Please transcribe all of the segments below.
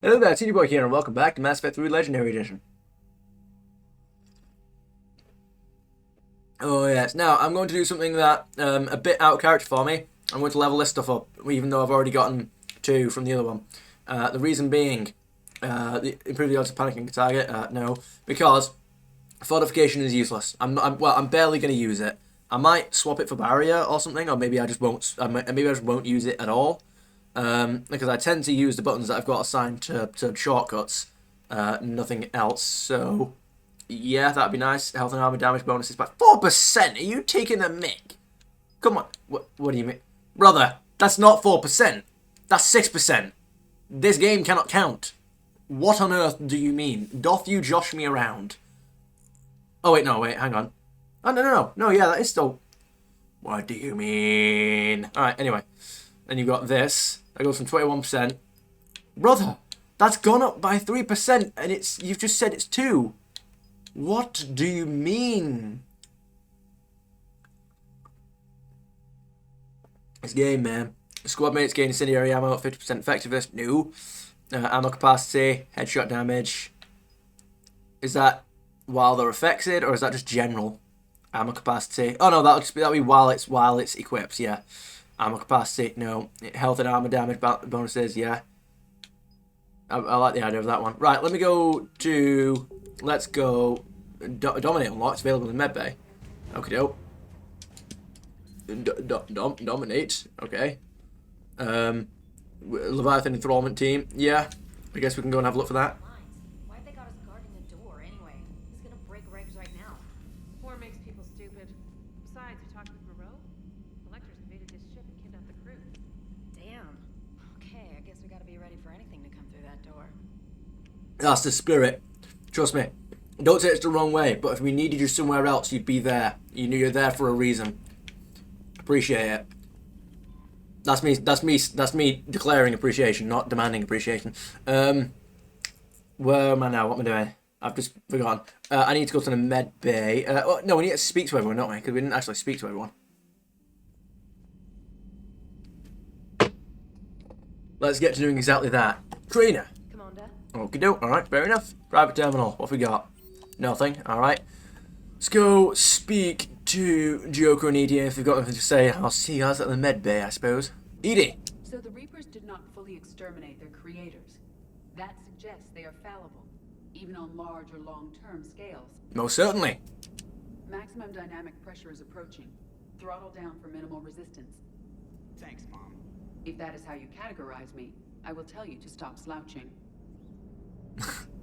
Hello there, TD Boy here, and welcome back to Mass Effect 3 Legendary Edition. Oh yes, now I'm going to do something that a bit out of character for me. I'm going to level this stuff up, even though I've already gotten 2 from the other one. The reason being, improve the odds of panicking a target. No, because fortification is useless. I'm barely going to use it. I might swap it for barrier or something, or maybe I just won't. Maybe I just won't use it at all. Because I tend to use the buttons that I've got assigned to shortcuts, nothing else. So, yeah, that'd be nice. Health and armor damage bonuses by 4%. Are you taking a mick? Come on. What do you mean? Brother, that's not 4%. That's 6%. This game cannot count. What on earth do you mean? Doth you josh me around? Oh, wait, no, wait, hang on. Oh, no, yeah, that is still... What do you mean? Alright, anyway. Then you've got this. That goes from 21%. Brother, that's gone up by 3%, and you've just said it's 2. What do you mean? This game, man. Squad mates gain incendiary ammo at 50% effectiveness. No. Ammo capacity, headshot damage. Is that while they're affected, or is that just general? Ammo capacity. Oh no, that'll be while it's equipped. Yeah. Ammo capacity, no. Health and armor damage bonuses, yeah. I like the idea of that one. Right, let me go to... Let's go... Dominate unlocked. It's available in medbay. Okay, dope. Dominate. Okay. Leviathan Enthrallment Team. Yeah. I guess we can go and have a look for that. Why'd they got us guarding the door anyway? He's gonna break regs right now. War makes people stupid. Besides, you talked with Moreau? Electors invaded his ship and kidnapped the crew. Damn. Okay, I guess we gotta be ready for anything to come through that door. That's the spirit. Trust me. Don't take it the wrong way, but if we needed you somewhere else, you'd be there. You knew you're there for a reason. Appreciate it. That's me declaring appreciation, not demanding appreciation. Where am I now? What am I doing? I've just forgotten. I need to go to the med bay. No, we need to speak to everyone, don't we? Because we didn't actually speak to everyone. Let's get to doing exactly that. Trainer. Commander? Okie doke. Alright, fair enough. Private terminal. What have we got? Nothing. Alright. Let's go speak to Joker and Edie if they've got anything to say. I'll see you guys at the med bay, I suppose. Edie. So the Reapers did not fully exterminate their creators. That suggests they are fallible, even on large or long-term scales. Most certainly. Maximum dynamic pressure is approaching. Throttle down for minimal resistance. Thanks, Mom. If that is how you categorize me, I will tell you to stop slouching.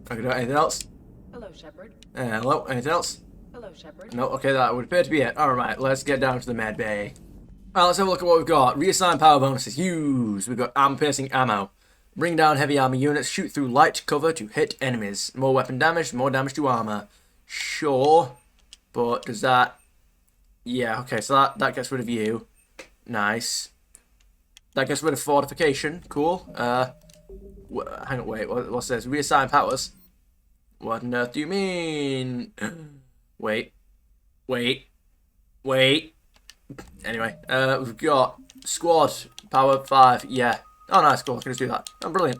Okay, anything else? Hello, Shepard. Hello, anything else? Hello, Shepard. No, okay, that would appear to be it. Alright, let's get down to the med bay. Alright, let's have a look at what we've got. Reassign power bonuses. Use. We've got armor-piercing ammo. Bring down heavy armor units. Shoot through light cover to hit enemies. More weapon damage, more damage to armor. Sure. But does that... Yeah, okay, so that gets rid of you. Nice. That gets rid of fortification. Cool. Hang on, wait, what's this? Reassign powers. What on earth do you mean? Wait. Anyway, we've got squad power 5. Yeah. Oh, nice. Cool. I can just do that. Oh, brilliant.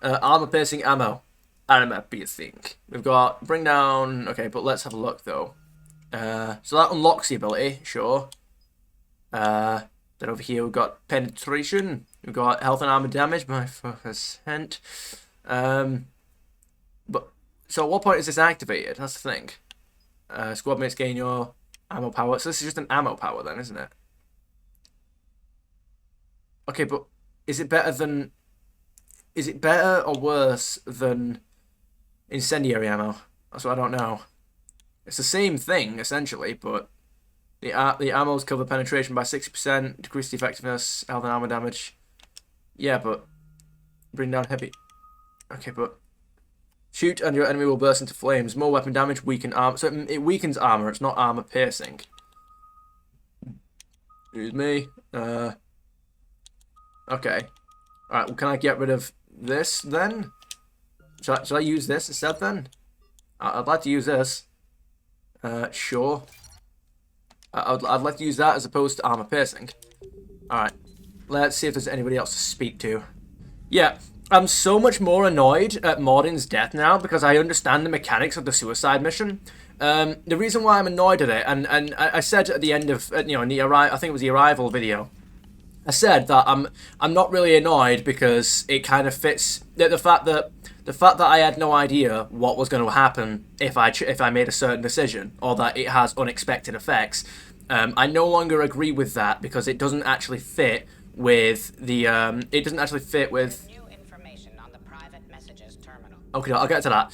Armor piercing ammo. Armor piercing. We've got bring down. Okay, but let's have a look though. So that unlocks the ability. Sure. Then over here we've got penetration. We've got health and armor damage by 4%. But so at what point is this activated? That's the thing. Squad mates gain your ammo power. So this is just an ammo power then, isn't it? Okay, but is it better or worse than incendiary ammo? That's what I don't know. It's the same thing essentially, but the ammos cover penetration by 60%, decrease the effectiveness, health and armor damage. Yeah, but bring down heavy. Okay, but shoot and your enemy will burst into flames. More weapon damage, weaken armor. So it weakens armor. It's not armor piercing. Excuse me. Okay. Alright, well, can I get rid of this then? Should I use this instead then? I'd like to use this. Sure. I'd like to use that as opposed to armor piercing. Alright. Let's see if there's anybody else to speak to. Yeah, I'm so much more annoyed at Mordin's death now because I understand the mechanics of the suicide mission. The reason why I'm annoyed at it, and I said at the end of in the I think it was the arrival video, I said that I'm not really annoyed because it kind of fits the fact that I had no idea what was going to happen if I made a certain decision, or that it has unexpected effects. I no longer agree with that because it doesn't actually fit with the it doesn't actually fit with. New information on the private messages terminal. Okay, I'll get to that.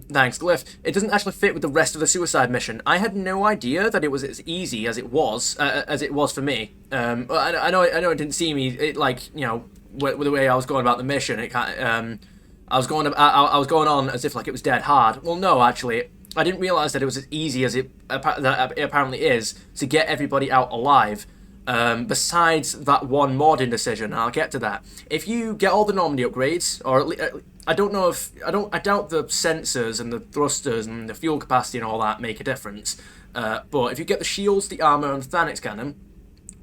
Thanks, Glyph. It doesn't actually fit with the rest of the suicide mission. I had no idea that it was as easy as it was for me. I know it didn't seem it like with the way I was going about the mission. It kind I was going on as if like it was dead hard. Well, no, actually, I didn't realize that it was as easy as it apparently is to get everybody out alive. Besides that one Mordin decision, and I'll get to that. If you get all the Normandy upgrades, or at least, I doubt the sensors and the thrusters and the fuel capacity and all that make a difference. But if you get the shields, the armor, and the Thanix cannon,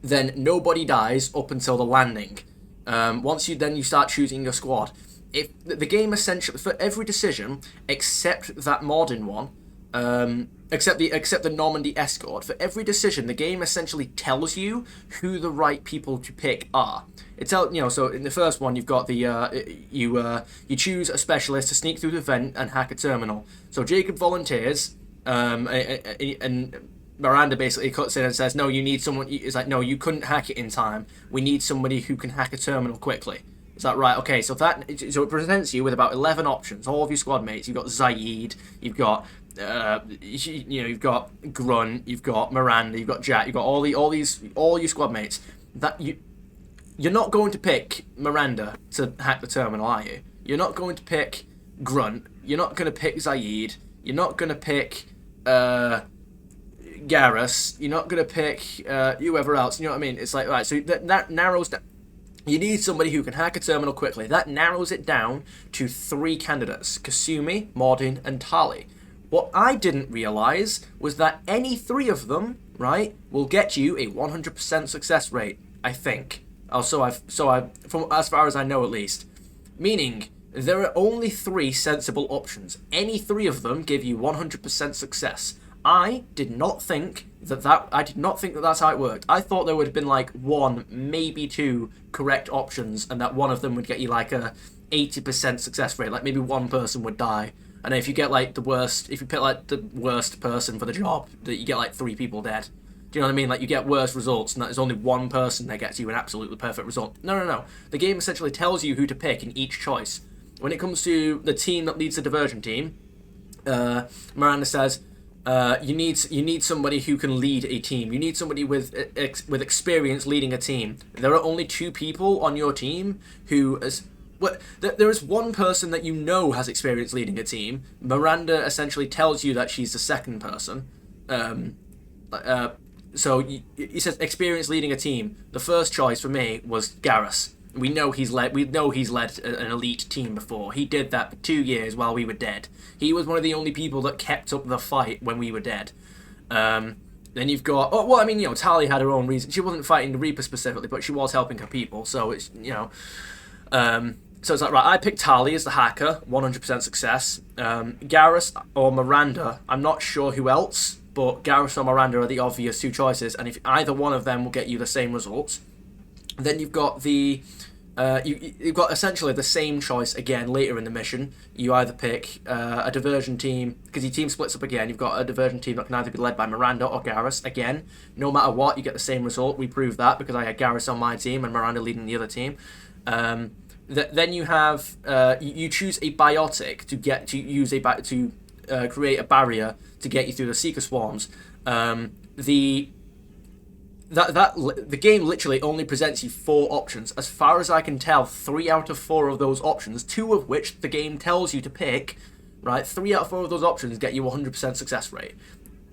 then nobody dies up until the landing. Once you start choosing your squad. If the game essentially, for every decision except that Mordin one, except the Normandy escort, for every decision the game essentially tells you who the right people to pick are. So in the first one you've got the you choose a specialist to sneak through the vent and hack a terminal. So Jacob volunteers, and Miranda basically cuts in and says, no, you need someone. It's like, no, you couldn't hack it in time. We need somebody who can hack a terminal quickly. Is that right? Okay, so it presents you with about 11 options. All of your squad mates. You've got Zaid, you've got you've got Grunt, you've got Miranda, you've got Jack, you've got all your squad mates. You're not going to pick Miranda to hack the terminal, are you? You're not going to pick Grunt. You're not going to pick Zaid. You're not going to pick Garrus. You're not going to pick whoever else. You know what I mean? It's like, right, so that narrows down. You need somebody who can hack a terminal quickly. That narrows it down to 3 candidates: Kasumi, Mordin, and Tali. What I didn't realise was that any 3 of them, right, will get you a 100% success rate, I think. From as far as I know at least. Meaning, there are only 3 sensible options. Any 3 of them give you 100% success. I did not think that that's how it worked. I thought there would have been like 1, maybe 2 correct options, and that one of them would get you like a 80% success rate. Like maybe 1 person would die, and if you get like if you pick like the worst person for the job, that you get like 3 people dead. Do you know what I mean? Like you get worse results, and that there's only 1 person that gets you an absolutely perfect result. No. The game essentially tells you who to pick in each choice. When it comes to the team that leads the diversion team, Miranda says, you need somebody who can lead a team. You need somebody with experience leading a team. There are only 2 people on your team who there is 1 person that you know has experience leading a team. Miranda essentially tells you that she's the second person. So he says experience leading a team. The first choice for me was Garrus. We know he's led an elite team before. He did that for 2 years while we were dead. He was one of the only people that kept up the fight when we were dead. Then you've got Tali had her own reason. She wasn't fighting the Reaper specifically, but she was helping her people. So it's so it's like, right, I picked Tali as the hacker, 100% success. Garrus or Miranda, I'm not sure who else, but Garrus or Miranda are the obvious 2 choices, and if either one of them will get you the same results. Then you've got you've got essentially the same choice again later in the mission. You either pick a diversion team, because your team splits up again. You've got a diversion team that can either be led by Miranda or Garrus. Again, no matter what, you get the same result. We proved that because I had Garrus on my team and Miranda leading the other team. Then you have you choose a biotic to create a barrier to get you through the Seeker swarms. The game literally only presents you 4 options. As far as I can tell, 3 out of 4 of those options, 2 of which the game tells you to pick, right? 3 out of 4 of those options get you 100% success rate.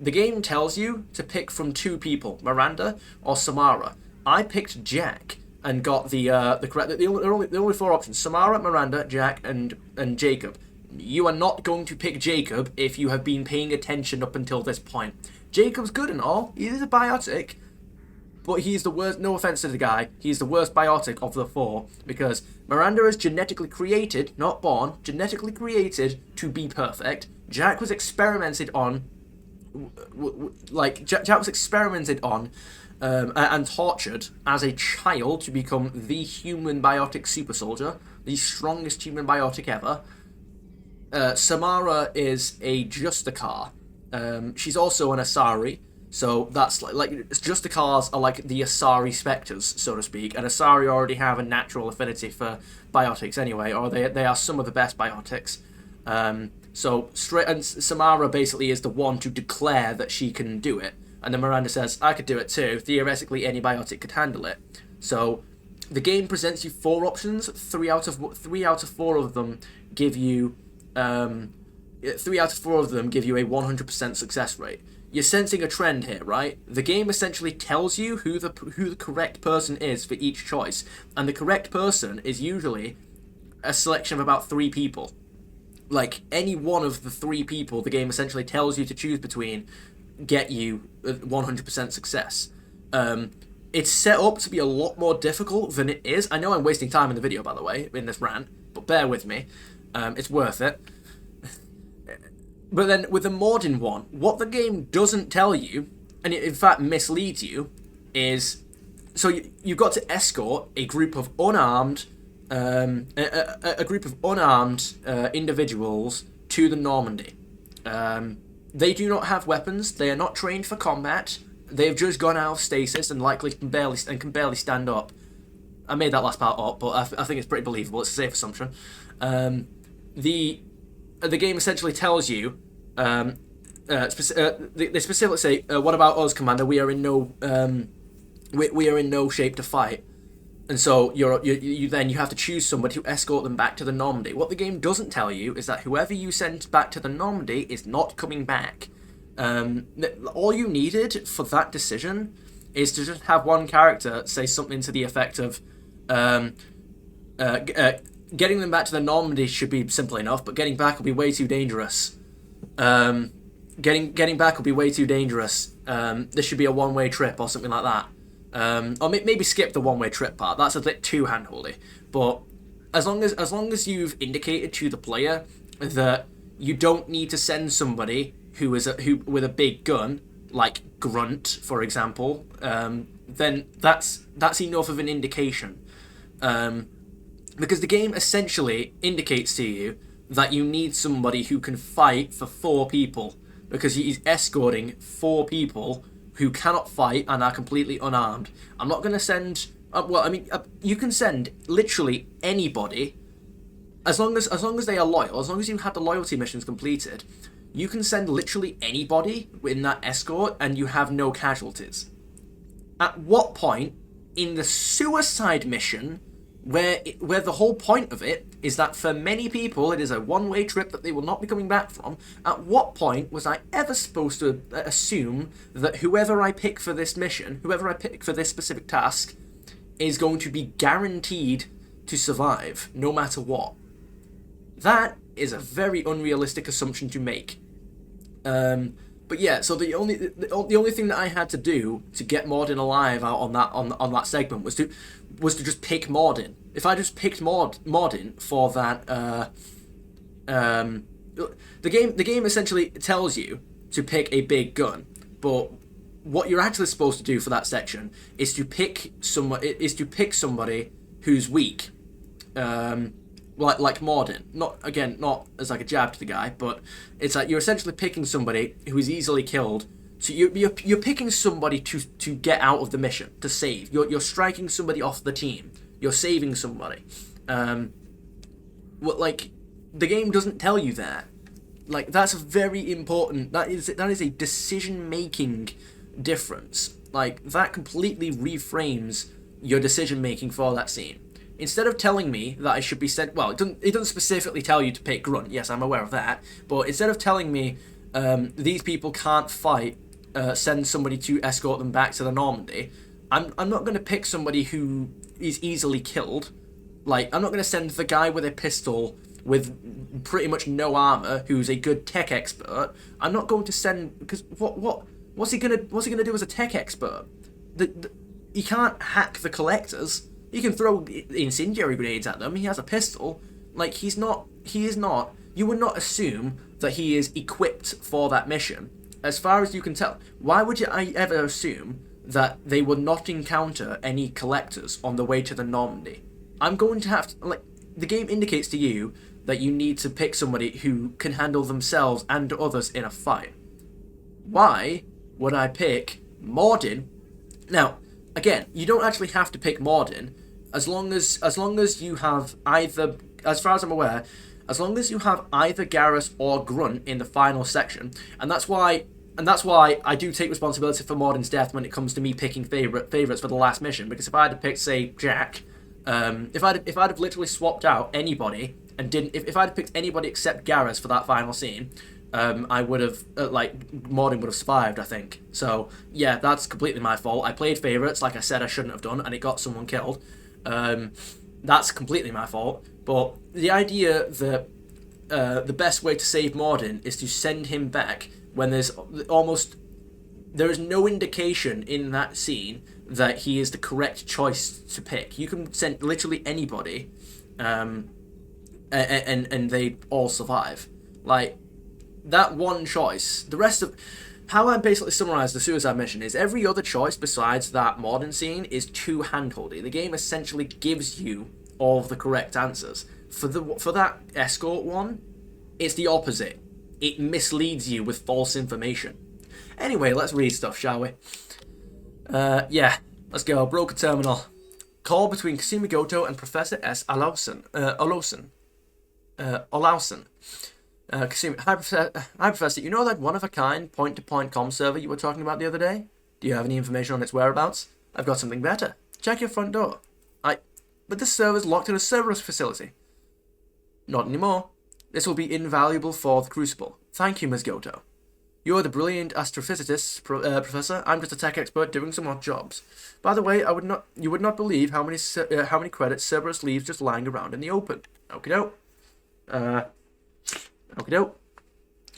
The game tells you to pick from 2 people, Miranda or Samara. I picked Jack and got the correct. There are only 4 options: Samara, Miranda, Jack, and Jacob. You are not going to pick Jacob if you have been paying attention up until this point. Jacob's good and all. He is a biotic. but he's the worst. No offense to the guy, he's the worst biotic of the 4 because Miranda is genetically created, not born, genetically created to be perfect. Jack was experimented on, Jack was experimented on and tortured as a child to become the human biotic super soldier, the strongest human biotic ever. Samara is a Justicar. She's also an Asari, so that's like Justicars are like the Asari Spectres, so to speak, and Asari already have a natural affinity for biotics anyway, or they are some of the best biotics. And Samara basically is the one to declare that she can do it, and then Miranda says, I could do it too. Theoretically, any biotic could handle it. So the game presents you 4 options. 3 out of 4 of them give you 3 out of 4 of them give you a 100% success rate. You're sensing a trend here, right? The game essentially tells you who the correct person is for each choice, and the correct person is usually a selection of about 3 people. Like, any one of the 3 people the game essentially tells you to choose between get you 100% success. It's set up to be a lot more difficult than it is. I know I'm wasting time in the video, by the way, in this rant, but bear with me. It's worth it. But then with the Mordin one, what the game doesn't tell you, and it in fact misleads you, is so you've got to escort a group of unarmed individuals to the Normandy. They do not have weapons. They are not trained for combat. They've just gone out of stasis and likely can barely stand up. I made that last part up, but I think it's pretty believable. It's a safe assumption. The game essentially tells you, they specifically say, "What about us, Commander? We are in no shape to fight." And so you have to choose somebody to escort them back to the Normandy. What the game doesn't tell you is that whoever you send back to the Normandy is not coming back. All you needed for that decision is to just have one character say something to the effect of, getting them back to the Normandy should be simple enough, but getting back will be way too dangerous. Getting back will be way too dangerous. This should be a one-way trip or something like that. Or maybe skip the one-way trip part. That's a bit too handholdy. But as long as you've indicated to the player that you don't need to send somebody who with a big gun, like Grunt, for example, then that's enough of an indication. Because the game essentially indicates to you that you need somebody who can fight for 4 people, because he's escorting 4 people who cannot fight and are completely unarmed. I'm not going to send... you can send literally anybody, as long as they are loyal, as long as you have the loyalty missions completed, you can send literally anybody in that escort and you have no casualties. At what point in the suicide mission, where the whole point of it is that for many people it is a one-way trip that they will not be coming back from, at what point was I ever supposed to assume that whoever I pick for this mission, whoever I pick for this specific task, is going to be guaranteed to survive, no matter what? That is a very unrealistic assumption to make. But yeah, so the only thing that I had to do to get Mordin alive out on that segment was to just pick Mordin. If I just picked Mordin for that, the game essentially tells you to pick a big gun, but what you're actually supposed to do for that section is to pick somebody who's weak. Like Mordin, not as like a jab to the guy, but it's like you're essentially picking somebody who is easily killed. So you're picking somebody to get out of the mission, to save. You're striking somebody off the team. You're saving somebody. The game doesn't tell you that. Like, that's very important. That is a decision-making difference. Like, that completely reframes your decision-making for that scene. Instead of telling me that I should be sent... Well, it doesn't specifically tell you to pick Grunt. Yes, I'm aware of that. But instead of telling me these people can't fight, send somebody to escort them back to the Normandy, I'm not going to pick somebody who is easily killed. Like, I'm not going to send the guy with a pistol with pretty much no armor, who's a good tech expert. I'm not going to send... Because what's he gonna do as a tech expert? he can't hack the collectors. He can throw incendiary grenades at them. He has a pistol. Like, he is not, you would not assume that he is equipped for that mission. As far as you can tell, why would I ever assume that they would not encounter any collectors on the way to the Normandy? I'm going to have to, like, the game indicates to you that you need to pick somebody who can handle themselves and others in a fight. Why would I pick Mordin? Now, again, you don't actually have to pick Mordin, as long as you have either, as far as I'm aware, as long as you have either Garrus or Grunt in the final section, and that's why I do take responsibility for Mordin's death when it comes to me picking favorites for the last mission. Because if I had picked, say, Jack, if I'd have literally swapped out anybody and if I'd picked anybody except Garrus for that final scene, I would have Mordin would have survived, I think. So yeah, that's completely my fault. I played favorites like I said I shouldn't have done, and it got someone killed. That's completely my fault. But the idea that the best way to save Mordin is to send him back when there is no indication in that scene that he is the correct choice to pick. You can send literally anybody, and they all survive. Like, that one choice. The rest of how I basically summarize the suicide mission is every other choice besides that Mordin scene is too handholdy. The game essentially gives you all of the correct answers. For that escort one, it's the opposite. It misleads you with false information. Anyway, let's read stuff, shall we? Yeah, let's go. Broker terminal. Call between Kasumi Goto and Professor S. Olausen. Kasumi, hi Professor, you know that one-of-a-kind point-to-point comm server you were talking about the other day? Do you have any information on its whereabouts? I've got something better. Check your front door. But this server's locked in a Cerberus facility. Not anymore. This will be invaluable for the Crucible. Thank you, Ms. Goto. You're the brilliant astrophysicist, Professor. I'm just a tech expert doing some odd jobs. By the way, you would not believe how many credits Cerberus leaves just lying around in the open. Okie doke. Okie doke.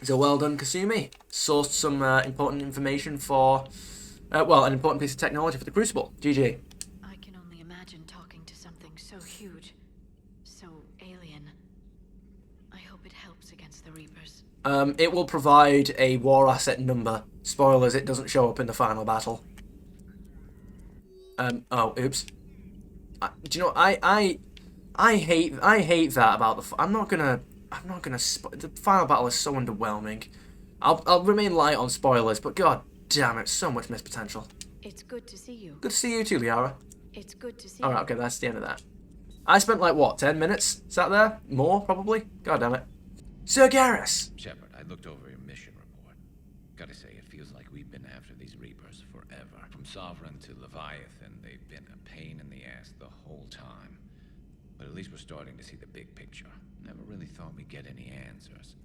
So well done, Kasumi. Sourced some important information for, an important piece of technology for the Crucible. GG. I can only imagine talking to something so huge, so alien. I hope it helps against the Reapers. It will provide a war asset number. Spoilers, it doesn't show up in the final battle. Oh, oops. Do you know, I hate that about the... I'm not gonna the final battle is so underwhelming. I'll remain light on spoilers, but god damn it, so much missed potential. It's good to see you. Good to see you too, Liara. It's good to see Alright, okay, that's the end of that. I spent like, what, 10 minutes sat there? More, probably? God damn it. Sir Garrus! Shepard, I looked over your mission report. Gotta say, it feels like we've been after these Reapers forever. From Sovereign to Leviathan, they've been a pain in the ass the whole time. But at least we're starting to see the big picture. Never really thought we'd get any answers.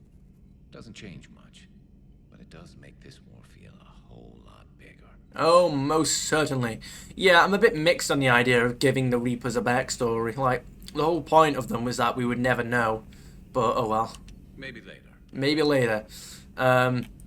Doesn't change much, but it does make this war feel a whole lot bigger. Oh, most certainly. Yeah, I'm a bit mixed on the idea of giving the Reapers a backstory. Like, the whole point of them was that we would never know. But, oh well. Maybe later. Maybe later.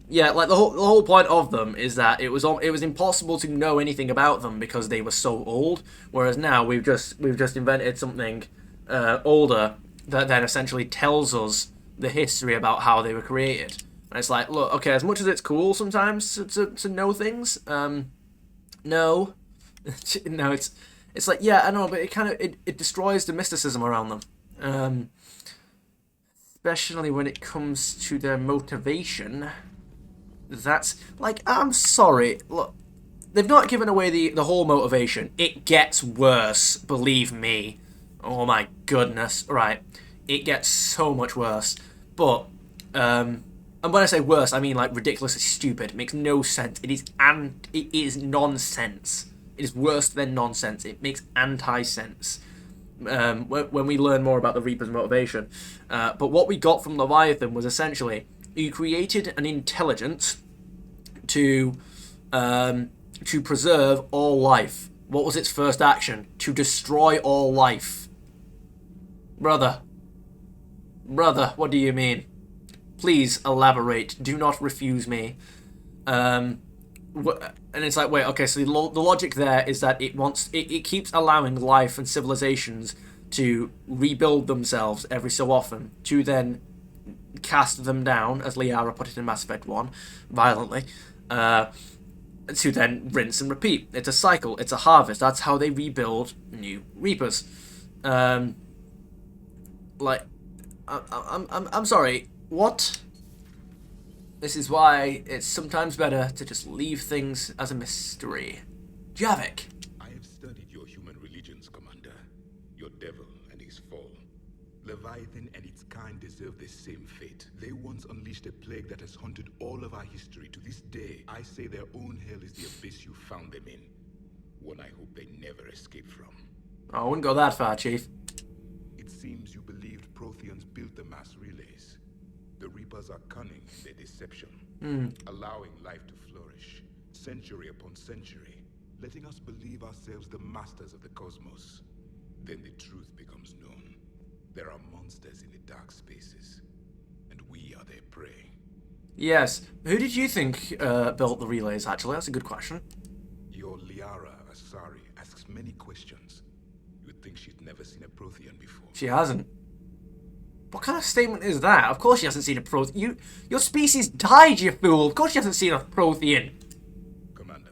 Yeah, like the whole point of them is that it was impossible to know anything about them because they were so old. Whereas now we've just invented something older that then essentially tells us the history about how they were created. And it's like, look, okay, as much as it's cool sometimes to know things, no, no, it's like, yeah, I know, but it kind of it destroys the mysticism around them. Especially when it comes to their motivation. That's, like, I'm sorry, look, they've not given away the whole motivation. It gets worse, believe me. Oh my goodness, right, it gets so much worse. But, and when I say worse, I mean, like, ridiculously stupid. It makes no sense. It is nonsense. It is worse than nonsense. It makes anti-sense. When we learn more about the Reaper's motivation. But what we got from Leviathan was essentially, you created an intelligence to preserve all life. What was its first action? To destroy all life. Brother, what do you mean? Please elaborate. Do not refuse me. And And it's like, wait, okay, so the logic there is that it keeps allowing life and civilizations to rebuild themselves every so often, to then cast them down, as Liara put it in Mass Effect 1, violently, to then rinse and repeat. It's a cycle, it's a harvest. That's how they rebuild new Reapers. I'm sorry, what? This is why it's sometimes better to just leave things as a mystery. Javik. I have studied your human religions, Commander. Your devil and his fall. Leviathan and its kind deserve the same fate. They once unleashed a plague that has haunted all of our history to this day. I say their own hell is the abyss you found them in. One I hope they never escape from. I wouldn't go that far, Chief. It seems you believed Protheans built the mass relays. The Reapers are cunning in their deception, allowing life to flourish, century upon century, letting us believe ourselves the masters of the cosmos. Then the truth becomes known. There are monsters in the dark spaces, and we are their prey. Yes. Who did you think built the relays, actually? That's a good question. Your Liara Asari asks many questions. You would think she'd never seen a Prothean before. She hasn't. What kind of statement is that? Of course she hasn't seen a Prothean. Your species died, you fool. Of course she hasn't seen a Prothean. Commander.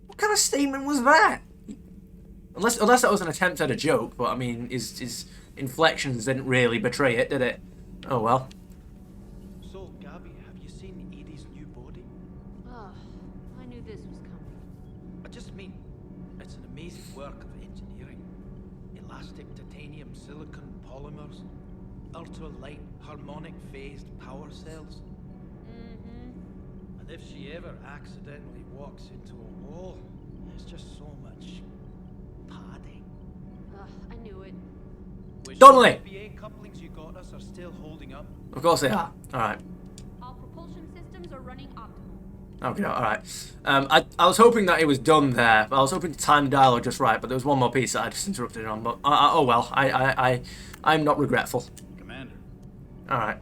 What kind of statement was that? Unless that was an attempt at a joke, but I mean, his inflections didn't really betray it, did it? Oh well. So, Gabby, have you seen Edie's new body? Oh, I knew this was coming. I just mean, it's an amazing work of engineering. Elastic titanium silicon polymers, ultra-light harmonic phased power cells. And if she ever accidentally walks into a wall, there's just so much padding. I knew it. Donnelly! The VA couplings you got us are still holding up. Of course they are. Alright. All propulsion systems are running optimal. Okay, alright. I was hoping that it was done there. I was hoping to time the dialogue just right, but there was one more piece that I just interrupted on. But oh well, I'm not regretful. Commander. Alright.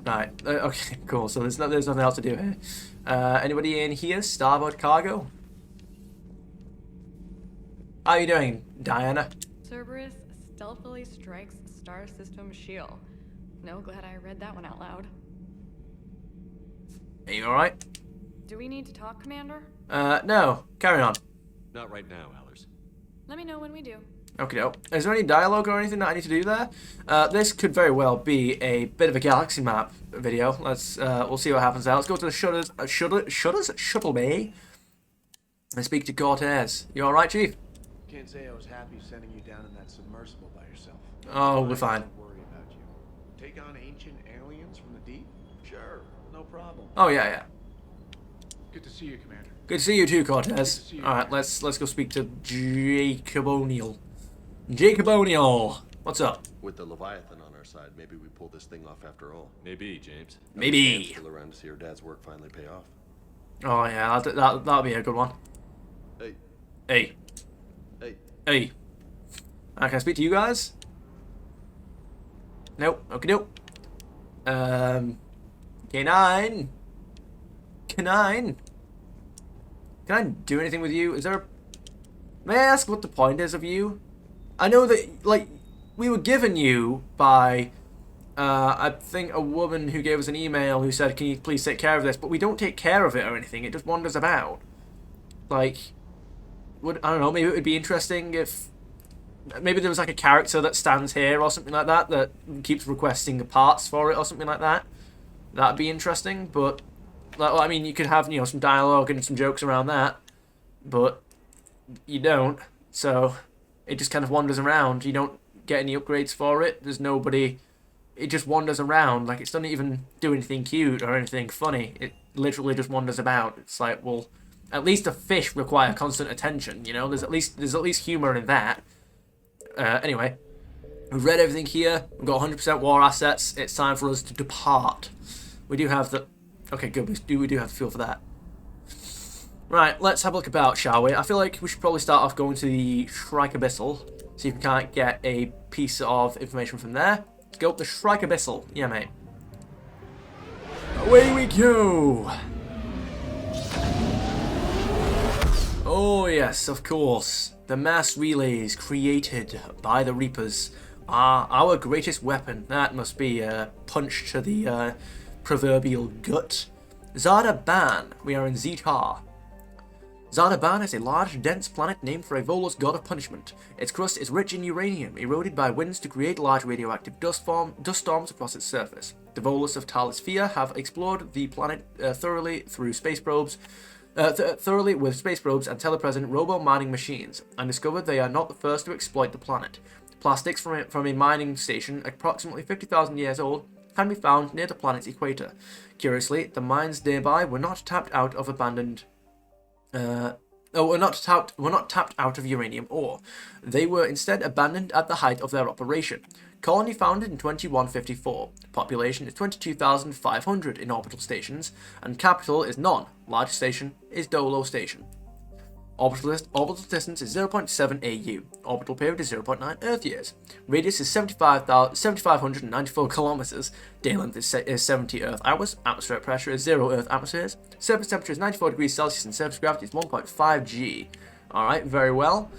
Right. Okay, cool. So there's nothing else to do here. Anybody in here? Starboard cargo? How are you doing, Diana? Cerberus stealthily strikes star system shield. No, glad I read that one out loud. Are you alright? Do we need to talk, Commander? No. Carry on. Not right now, Allers. Let me know when we do. Okay, is there any dialogue or anything that I need to do there? This could very well be a bit of a galaxy map video. We'll see what happens there. Let's go to the Shuttle Bay and speak to Cortez. You alright, Chief? Can't say I was happy sending you down in that submersible by yourself. Oh, we're fine. Don't worry about you. Take on ancient aliens from the deep? Sure, no problem. Oh yeah. Good to see you, Commander. Good to see you too, Cortez. See you. Alright, let's go speak to Jacob O'Neill. Jacob O'Neill, what's up? With the Leviathan on our side, maybe we pull this thing off after all. Maybe, James. Maybe. Still around to see her dad's work finally pay off. Oh yeah, that'll be a good one. Hey. Hey. Hey. Hey. Can I speak to you guys? Nope. Okay, nope. K9. K9. Can I do anything with you? Is there... May I ask what the point is of you? I know that, like, we were given you by, I think, a woman who gave us an email who said, can you please take care of this? But we don't take care of it or anything. It just wanders about. Like, I don't know, maybe it would be interesting if... Maybe there was, like, a character that stands here or something like that that keeps requesting the parts for it or something like that. That'd be interesting, but... Well, I mean, you could have, you know, some dialogue and some jokes around that. But you don't, so... It just kind of wanders around. You don't get any upgrades for it. There's nobody... It just wanders around. Like, it doesn't even do anything cute or anything funny. It literally just wanders about. It's like, well, at least a fish require constant attention, you know? There's at least humor in that. Anyway, we've read everything here. We've got 100% war assets. It's time for us to depart. We do have the... Okay, good. We do have the fuel for that. Right, let's have a look about, shall we? I feel like we should probably start off going to the Shrike Abyssal. See if we can't get a piece of information from there. Let's go up the Shrike Abyssal. Yeah, mate. Away we go! Oh yes, of course. The mass relays created by the Reapers are our greatest weapon. That must be a punch to the proverbial gut. Zada Ban. We are in Zetar. Zada Ban is a large, dense planet named for a Volus god of punishment. Its crust is rich in uranium, eroded by winds to create large radioactive dust storms across its surface. The Volus of Talisphere have explored the planet thoroughly with space probes and telepresent robo-mining machines, and discovered they are not the first to exploit the planet. Plastics from a mining station approximately 50,000 years old can be found near the planet's equator. Curiously, the mines nearby were not tapped out of uranium ore. They were instead abandoned at the height of their operation. Colony founded in 2154. Population is 22,500 in orbital stations, and capital is Non. Largest station is Dolo Station. Orbital distance is 0.7 AU. Orbital period is 0.9 Earth years. Radius is 7,594 kilometers. Day length is 70 Earth hours. Atmospheric pressure is 0 Earth atmospheres. Surface temperature is 94 degrees Celsius and surface gravity is 1.5 G. Alright, very well.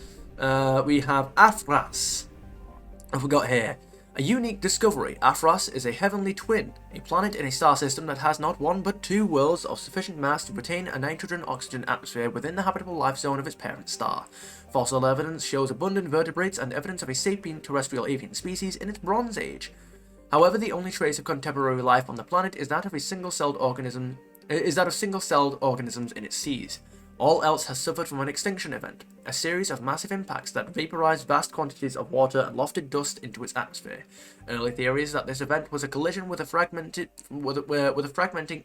We have Afras. What have we got here? A unique discovery. Afras is a heavenly twin, a planet in a star system that has not one but two worlds of sufficient mass to retain a nitrogen-oxygen atmosphere within the habitable life zone of its parent star. Fossil evidence shows abundant vertebrates and evidence of a sapient terrestrial avian species in its Bronze Age. However, the only trace of contemporary life on the planet is that of single-celled organisms in its seas. All else has suffered from an extinction event, a series of massive impacts that vaporized vast quantities of water and lofted dust into its atmosphere. Early theories that this event was a collision with a fragmenting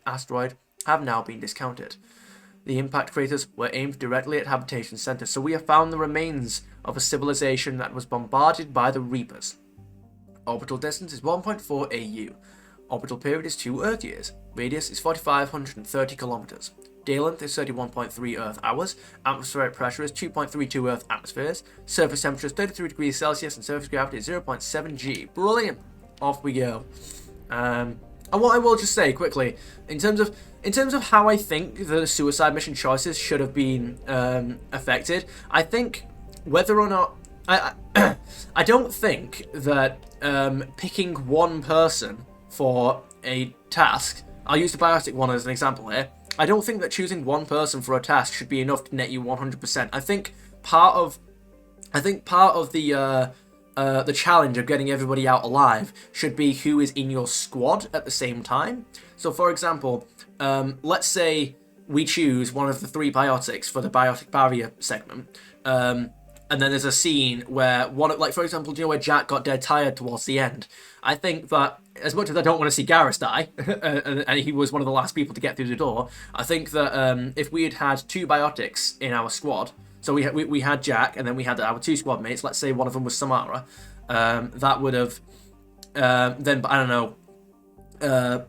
asteroid have now been discounted. The impact craters were aimed directly at habitation centers, so we have found the remains of a civilization that was bombarded by the Reapers. Orbital distance is 1.4 AU. Orbital period is 2 Earth years. Radius is 4,530 kilometers. Day length is 31.3 Earth hours. Atmospheric pressure is 2.32 Earth atmospheres. Surface temperature is 33 degrees Celsius and surface gravity is 0.7 G. Brilliant. Off we go. And what I will just say quickly, in terms of how I think the suicide mission choices should have been affected, I think whether or not I don't think that picking one person for a task. I'll use the biotic one as an example here. I don't think that choosing one person for a task should be enough to net you 100%. I think part of the challenge of getting everybody out alive should be who is in your squad at the same time. So, for example, let's say we choose one of the 3 biotics for the biotic barrier segment, and then there's a scene where for example, do you know where Jack got dead tired towards the end? I think that as much as I don't want to see Garrus die, and he was one of the last people to get through the door, I think that if we had 2 biotics in our squad, so we had Jack, and then we had our 2 squad mates, let's say one of them was Samara, that would have, then, I don't know,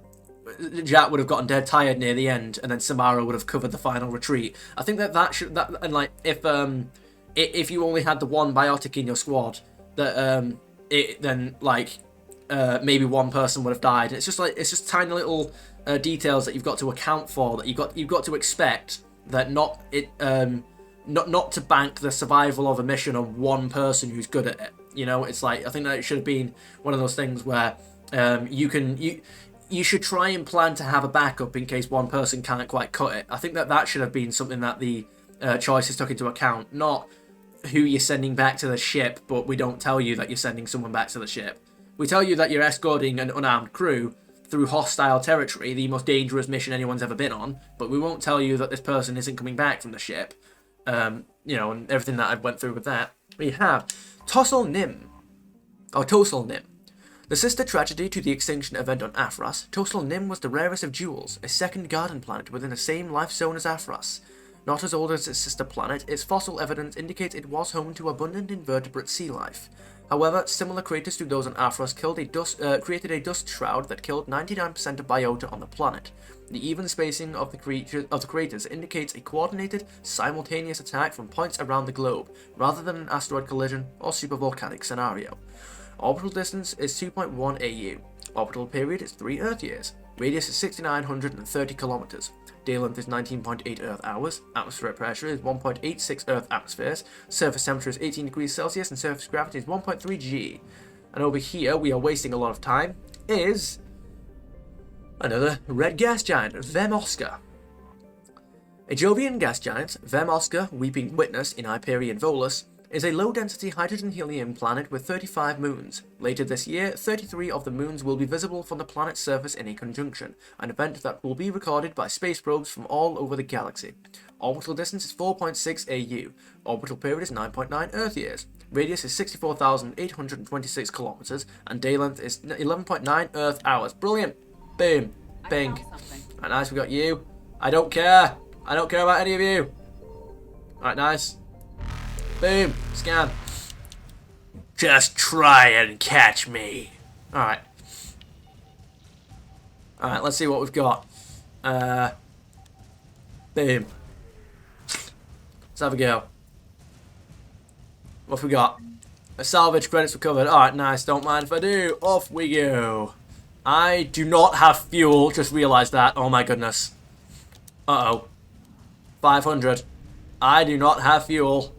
Jack would have gotten dead tired near the end, and then Samara would have covered the final retreat. I think if you only had the one biotic in your squad, that maybe one person would have died. It's just tiny little details that you've got to account for, that you've got to expect that not to bank the survival of a mission on one person who's good at it. You know, it's like, I think that it should have been one of those things where you should try and plan to have a backup in case one person can't quite cut it. I think that should have been something that the choices took into account, not who you're sending back to the ship, but we don't tell you that you're sending someone back to the ship. We tell you that you're escorting an unarmed crew through hostile territory, the most dangerous mission anyone's ever been on, but we won't tell you that this person isn't coming back from the ship. And everything that I went through with that. We have Tossal Nim. The sister tragedy to the extinction event on Afras, Tossal Nim was the rarest of jewels, a second garden planet within the same life zone as Afras. Not as old as its sister planet, its fossil evidence indicates it was home to abundant invertebrate sea life. However, similar craters to those on Afras created a dust shroud that killed 99% of biota on the planet. The even spacing of the craters indicates a coordinated, simultaneous attack from points around the globe, rather than an asteroid collision or supervolcanic scenario. Orbital distance is 2.1 AU. Orbital period is 3 Earth years. Radius is 6,930 kilometers. Day length is 19.8 Earth hours. Atmospheric pressure is 1.86 Earth atmospheres. Surface temperature is 18 degrees Celsius, and surface gravity is 1.3 G. And over here, we are wasting a lot of time, is another red gas giant, Vem Oscar. A Jovian gas giant, Vem Oscar, Weeping Witness in Hyperion Volus, is a low-density hydrogen-helium planet with 35 moons. Later this year, 33 of the moons will be visible from the planet's surface in a conjunction, an event that will be recorded by space probes from all over the galaxy. Orbital distance is 4.6 AU. Orbital period is 9.9 Earth years. Radius is 64,826 kilometers, and day length is 11.9 Earth hours. Brilliant! Boom. Bing. Alright, nice, we got you. I don't care. I don't care about any of you. Alright, nice. Boom. Scan. Just try and catch me. Alright. Alright, let's see what we've got. Boom. Let's have a go. What have we got? A salvage, credits recovered. Alright, nice. Don't mind if I do. Off we go. I do not have fuel. Just realised that. Oh my goodness. Uh-oh. 500. I do not have fuel.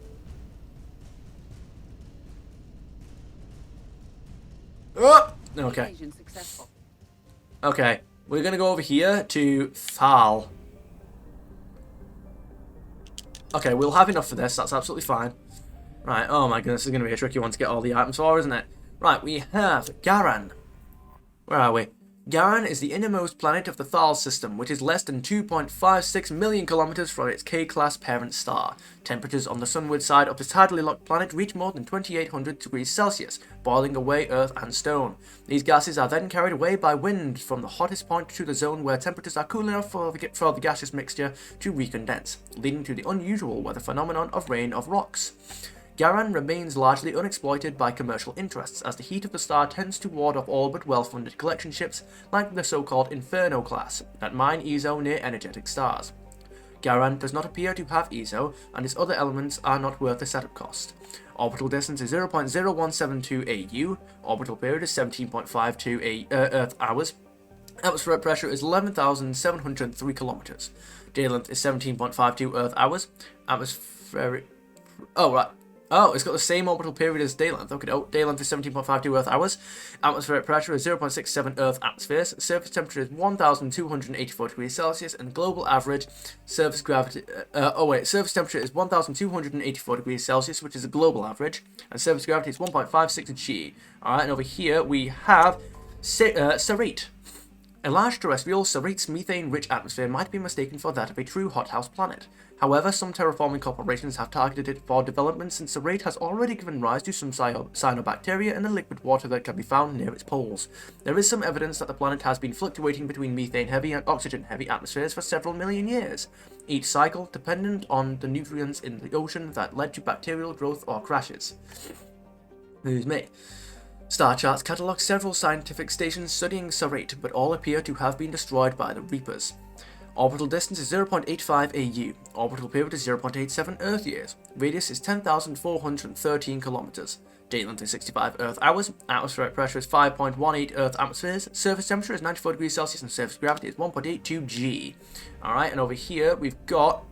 Oh! Okay. Okay. We're going to go over here to Thal. Okay, we'll have enough for this. That's absolutely fine. Right. Oh my goodness. This is going to be a tricky one to get all the items for, isn't it? Right. We have Garan. Where are we? Garan is the innermost planet of the Thal system, which is less than 2.56 million kilometers from its K-class parent star. Temperatures on the sunward side of this tidally locked planet reach more than 2,800 degrees Celsius, boiling away earth and stone. These gases are then carried away by wind from the hottest point to the zone where temperatures are cool enough for the gaseous mixture to recondense, leading to the unusual weather phenomenon of rain of rocks. Garan remains largely unexploited by commercial interests, as the heat of the star tends to ward off all but well-funded collection ships, like the so-called Inferno class, that mine EZO near energetic stars. Garan does not appear to have EZO, and its other elements are not worth the setup cost. Orbital distance is 0.0172 AU, orbital period is 17.52 Earth hours, atmospheric pressure is 11,703 kilometers, day length is 17.52 Earth hours, atmospheric... Oh, right. Oh, it's got the same orbital period as day length. Okay, day length is 17.52 Earth hours. Atmospheric pressure is 0.67 Earth atmospheres. Surface temperature is 1,284 degrees Celsius, and global average surface gravity. Surface temperature is 1,284 degrees Celsius, which is a global average, and surface gravity is 1.56 G. All right, and over here we have Serete. A large terrestrial, Serete's methane-rich atmosphere might be mistaken for that of a true hothouse planet. However, some terraforming corporations have targeted it for development, since Serete has already given rise to some cyanobacteria in the liquid water that can be found near its poles. There is some evidence that the planet has been fluctuating between methane-heavy and oxygen-heavy atmospheres for several million years, each cycle dependent on the nutrients in the ocean that led to bacterial growth or crashes. Excuse me. Star charts catalogue several scientific stations studying Serete, but all appear to have been destroyed by the Reapers. Orbital distance is 0.85 AU. Orbital period is 0.87 Earth years. Radius is 10,413 kilometers. Day length is 65 Earth hours. Atmospheric pressure is 5.18 Earth atmospheres. Surface temperature is 94 degrees Celsius, and surface gravity is 1.82 G. Alright, and over here we've got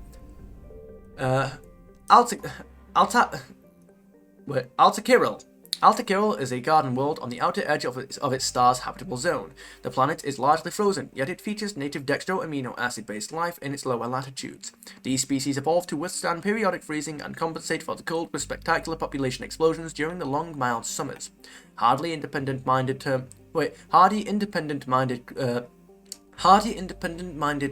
Altakiril. Altakiril is a garden world on the outer edge of its star's habitable zone. The planet is largely frozen, yet it features native dextro-amino acid-based life in its lower latitudes. These species evolved to withstand periodic freezing and compensate for the cold with spectacular population explosions during the long, mild summers. Hardy independent-minded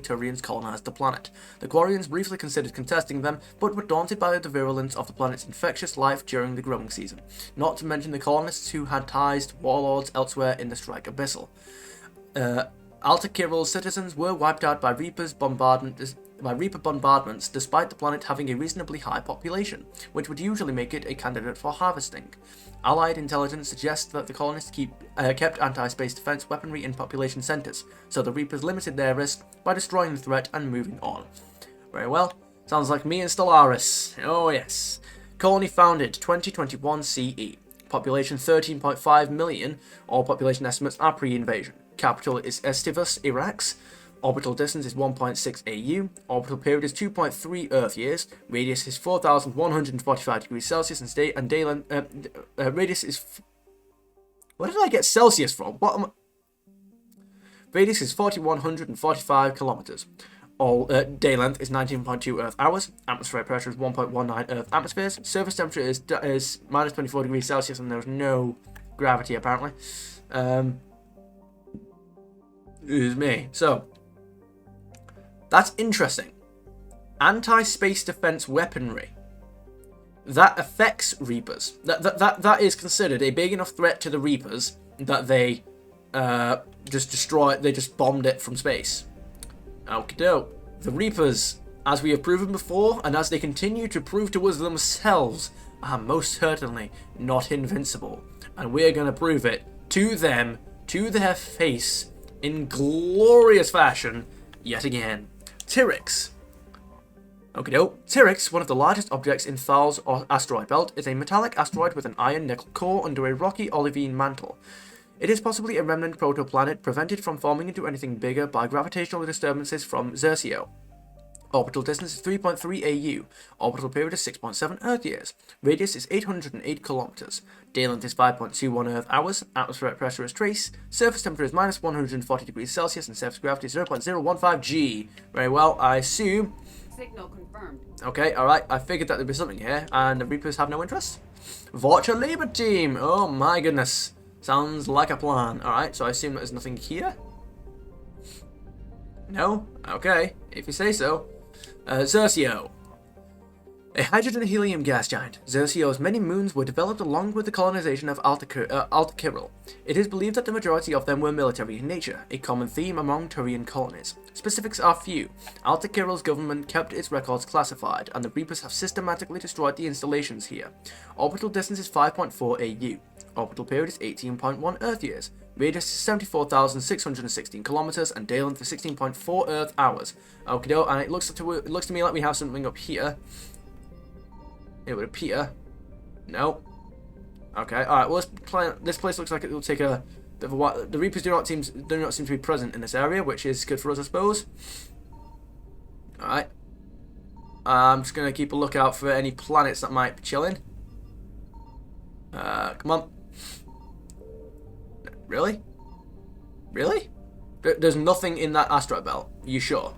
Turians colonized the planet. The Quarians briefly considered contesting them, but were daunted by the virulence of the planet's infectious life during the growing season, not to mention the colonists who had ties to warlords elsewhere in the Strike Abyssal. Altakiril's citizens were wiped out by Reaper bombardments, despite the planet having a reasonably high population, which would usually make it a candidate for harvesting. Allied intelligence suggests that the colonists kept anti-space defense weaponry in population centers, so the Reapers limited their risk by destroying the threat and moving on. Very well. Sounds like me and Stellaris. Oh yes. Colony founded 2021 CE. Population 13.5 million. All population estimates are pre-invasion. Capital is Estivus, Iraq. Orbital distance is 1.6 AU. Orbital period is 2.3 Earth years. Radius is 4,145 degrees Celsius, and day length. Radius is. Where did I get Celsius from? Radius is 4,145 kilometers. All day length is 19.2 Earth hours. Atmospheric pressure is 1.19 Earth atmospheres. Surface temperature is minus 24 degrees Celsius, and there's no gravity apparently. Excuse me. So that's interesting. Anti-space defense weaponry that affects Reapers. That is considered a big enough threat to the Reapers that they just destroy. They just bombed it from space. Okie the Reapers, as we have proven before, and as they continue to prove to us themselves, are most certainly not invincible. And we're going to prove it to them, to their face, in glorious fashion, yet again. Tyrix. Okie Tyrix, one of the largest objects in Thal's asteroid belt, is a metallic asteroid with an iron-nickel core under a rocky olivine mantle. It is possibly a remnant protoplanet prevented from forming into anything bigger by gravitational disturbances from Xerxio. Orbital distance is 3.3 AU. Orbital period is 6.7 Earth years. Radius is 808 kilometers. Day length is 5.21 Earth hours. Atmospheric pressure is trace. Surface temperature is minus 140 degrees Celsius, and surface gravity is 0.015 G. Very well, I assume. Signal confirmed. Okay, alright, I figured that there'd be something here, and the Reapers have no interest. Vorcha Labor Team! Oh my goodness. Sounds like a plan. Alright, so I assume there's nothing here? No? Okay, if you say so. Xerxio. A hydrogen-helium gas giant, Xerxio's many moons were developed along with the colonization of Alta Kirill. It is believed that the majority of them were military in nature, a common theme among Turian colonies. Specifics are few. Alta Kirill's government kept its records classified, and the Reapers have systematically destroyed the installations here. Orbital distance is 5.4 AU. Orbital period is 18.1 Earth years. Radius is 74,616 kilometers, and day length is 16.4 Earth hours. Okie and it looks to me like we have something up here. It would appear. No. Okay. All right. Well, this place looks like it will take a bit of a while. The Reapers do not seem to be present in this area, which is good for us, I suppose. All right. I'm just gonna keep a lookout for any planets that might be chilling. Come on. Really? Really? There's nothing in that asteroid belt. You sure?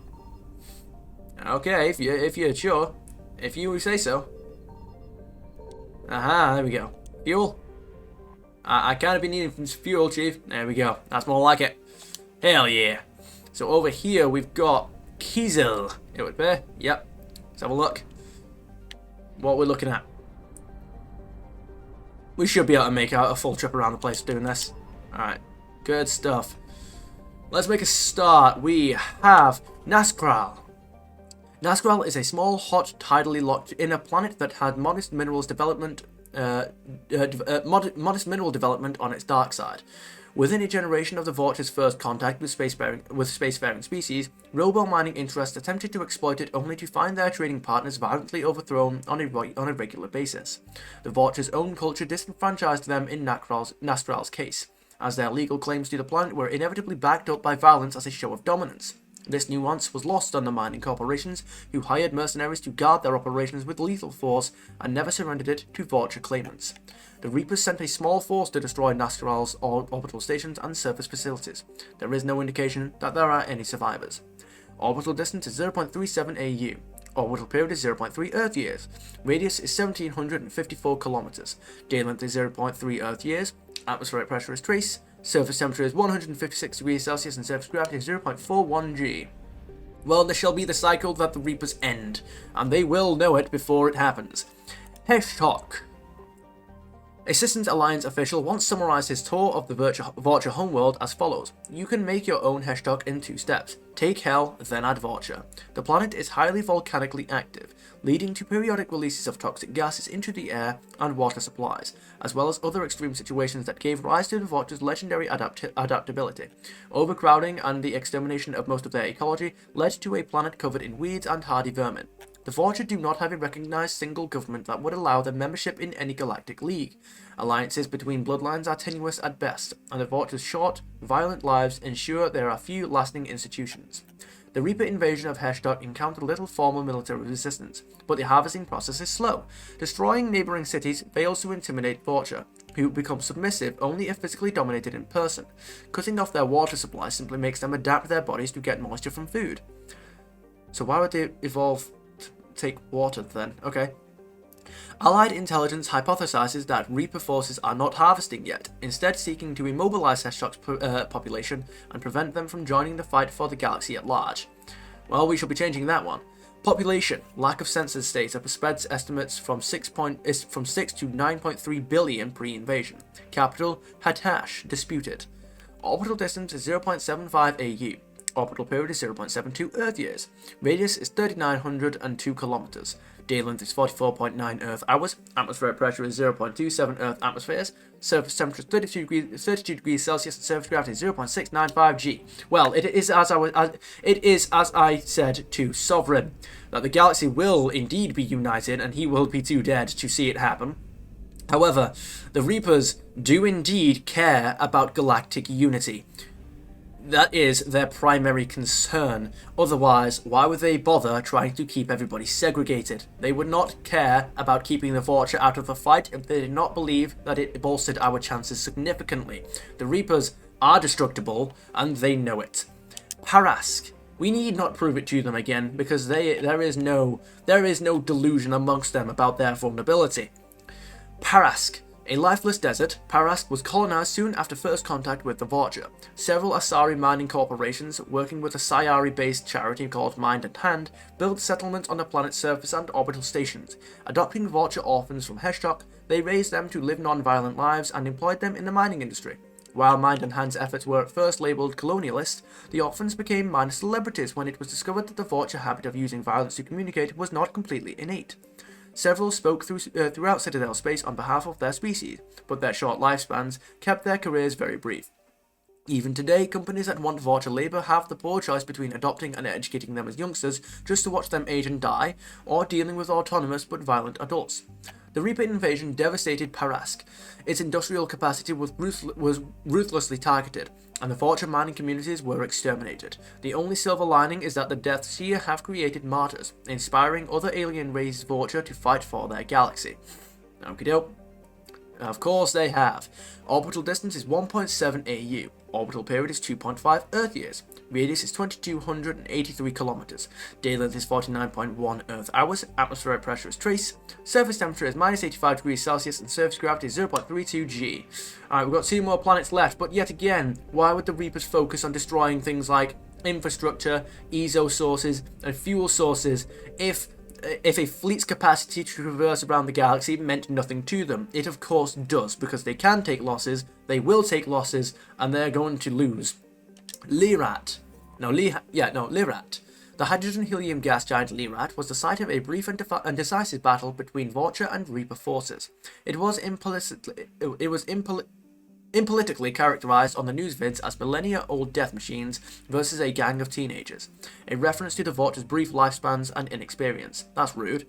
Okay, if you're sure, if you say so. Aha, there we go. Fuel. I kind of be needing some fuel, Chief. There we go. That's more like it. Hell yeah. So over here we've got Kiesel. It would be. Yep. Let's have a look. What we're looking at. We should be able to make out a full trip around the place doing this. Alright. Good stuff. Let's make a start. We have Nazgral. Nazgral is a small, hot, tidally locked inner planet that had modest mineral development on its dark side. Within a generation of the Vulture's first contact with spacefaring species, robo mining interests attempted to exploit it only to find their trading partners violently overthrown on a regular basis. The Vulture's own culture disenfranchised them in Nazgral's case, as their legal claims to the planet were inevitably backed up by violence as a show of dominance. This nuance was lost on the mining corporations, who hired mercenaries to guard their operations with lethal force and never surrendered it to Vulture claimants. The Reapers sent a small force to destroy Nazgral's orbital stations and surface facilities. There is no indication that there are any survivors. Orbital distance is 0.37 AU. Orbital period is 0.3 Earth years. Radius is 1,754 kilometers. Day length is 0.3 Earth years. Atmospheric pressure is trace. Surface temperature is 156 degrees Celsius and surface gravity is 0.41 G. Well, this shall be the cycle that the Reapers end, and they will know it before it happens. Heshtok. A Systems Alliance official once summarized his tour of the Vulture homeworld as follows. You can make your own Heshtok in 2 steps. Take Hell, then add Vulture. The planet is highly volcanically active, leading to periodic releases of toxic gases into the air and water supplies, as well as other extreme situations that gave rise to the Vulture's legendary adaptability. Overcrowding and the extermination of most of their ecology led to a planet covered in weeds and hardy vermin. The Vulture do not have a recognized single government that would allow their membership in any galactic league. Alliances between bloodlines are tenuous at best, and the Vulture's short, violent lives ensure there are few lasting institutions. The Reaper invasion of Heshtok encountered little formal military resistance, but the harvesting process is slow. Destroying neighboring cities fails to intimidate Vulture, who become submissive only if physically dominated in person. Cutting off their water supply simply makes them adapt their bodies to get moisture from food. So why would they evolve to take water then? Okay. Allied intelligence hypothesizes that Reaper forces are not harvesting yet, instead seeking to immobilize Heshtok's population and prevent them from joining the fight for the galaxy at large. Well, we shall be changing that one. Population, lack of census data, Sped's estimates from 6 to 9.3 billion pre-invasion. Capital, Hatash, disputed. Orbital distance is 0.75 AU. Orbital period is 0.72 Earth years. Radius is 3,902 kilometers. Day length is 44.9 Earth hours. Atmospheric pressure is 0.27 Earth atmospheres. Surface temperature is 32 degrees Celsius, and surface gravity is 0.695 G. Well, it is as I said to Sovereign, that the galaxy will indeed be united, and he will be too dead to see it happen. However, the Reapers do indeed care about galactic unity. That is their primary concern. Otherwise, why would they bother trying to keep everybody segregated? They would not care about keeping the Vulture out of the fight if they did not believe that it bolstered our chances significantly. The Reapers are destructible, and they know it. Parask. We need not prove it to them again, because there is no delusion amongst them about their vulnerability. Parask. A lifeless desert, Parask was colonized soon after first contact with the Vulture. Several Asari mining corporations, working with a Sayari-based charity called Mind and Hand, built settlements on the planet's surface and orbital stations. Adopting Vulture orphans from Heshtok, they raised them to live non-violent lives and employed them in the mining industry. While Mind and Hand's efforts were at first labelled colonialist, the orphans became minor celebrities when it was discovered that the Vulture habit of using violence to communicate was not completely innate. Several spoke throughout Citadel space on behalf of their species, but their short lifespans kept their careers very brief. Even today, companies that want Vulture labour have the poor choice between adopting and educating them as youngsters just to watch them age and die, or dealing with autonomous but violent adults. The Reaper invasion devastated Parask. Its industrial capacity was ruthlessly targeted, and the Vulture mining communities were exterminated. The only silver lining is that the Death Seer have created martyrs, inspiring other alien-raised Vulture to fight for their galaxy. Okie doke. Of course they have. Orbital distance is 1.7 AU. Orbital period is 2.5 Earth years. Radius is 2,283 kilometers. Day length is 49.1 Earth hours. Atmospheric pressure is trace. Surface temperature is minus 85 degrees Celsius, and surface gravity is 0.32 G. Alright, we've got 2 more planets left, but yet again, why would the Reapers focus on destroying things like infrastructure, ezo sources, and fuel sources if a fleet's capacity to traverse around the galaxy meant nothing to them? It of course does, because they can take losses, they will take losses, and they're going to lose. Lirat. Lirat. The hydrogen-helium gas giant Lirat was the site of a brief and decisive battle between Vulture and Reaper forces. It was impolitically characterized on the news vids as millennia-old death machines versus a gang of teenagers, a reference to the Vulture's brief lifespans and inexperience. That's rude.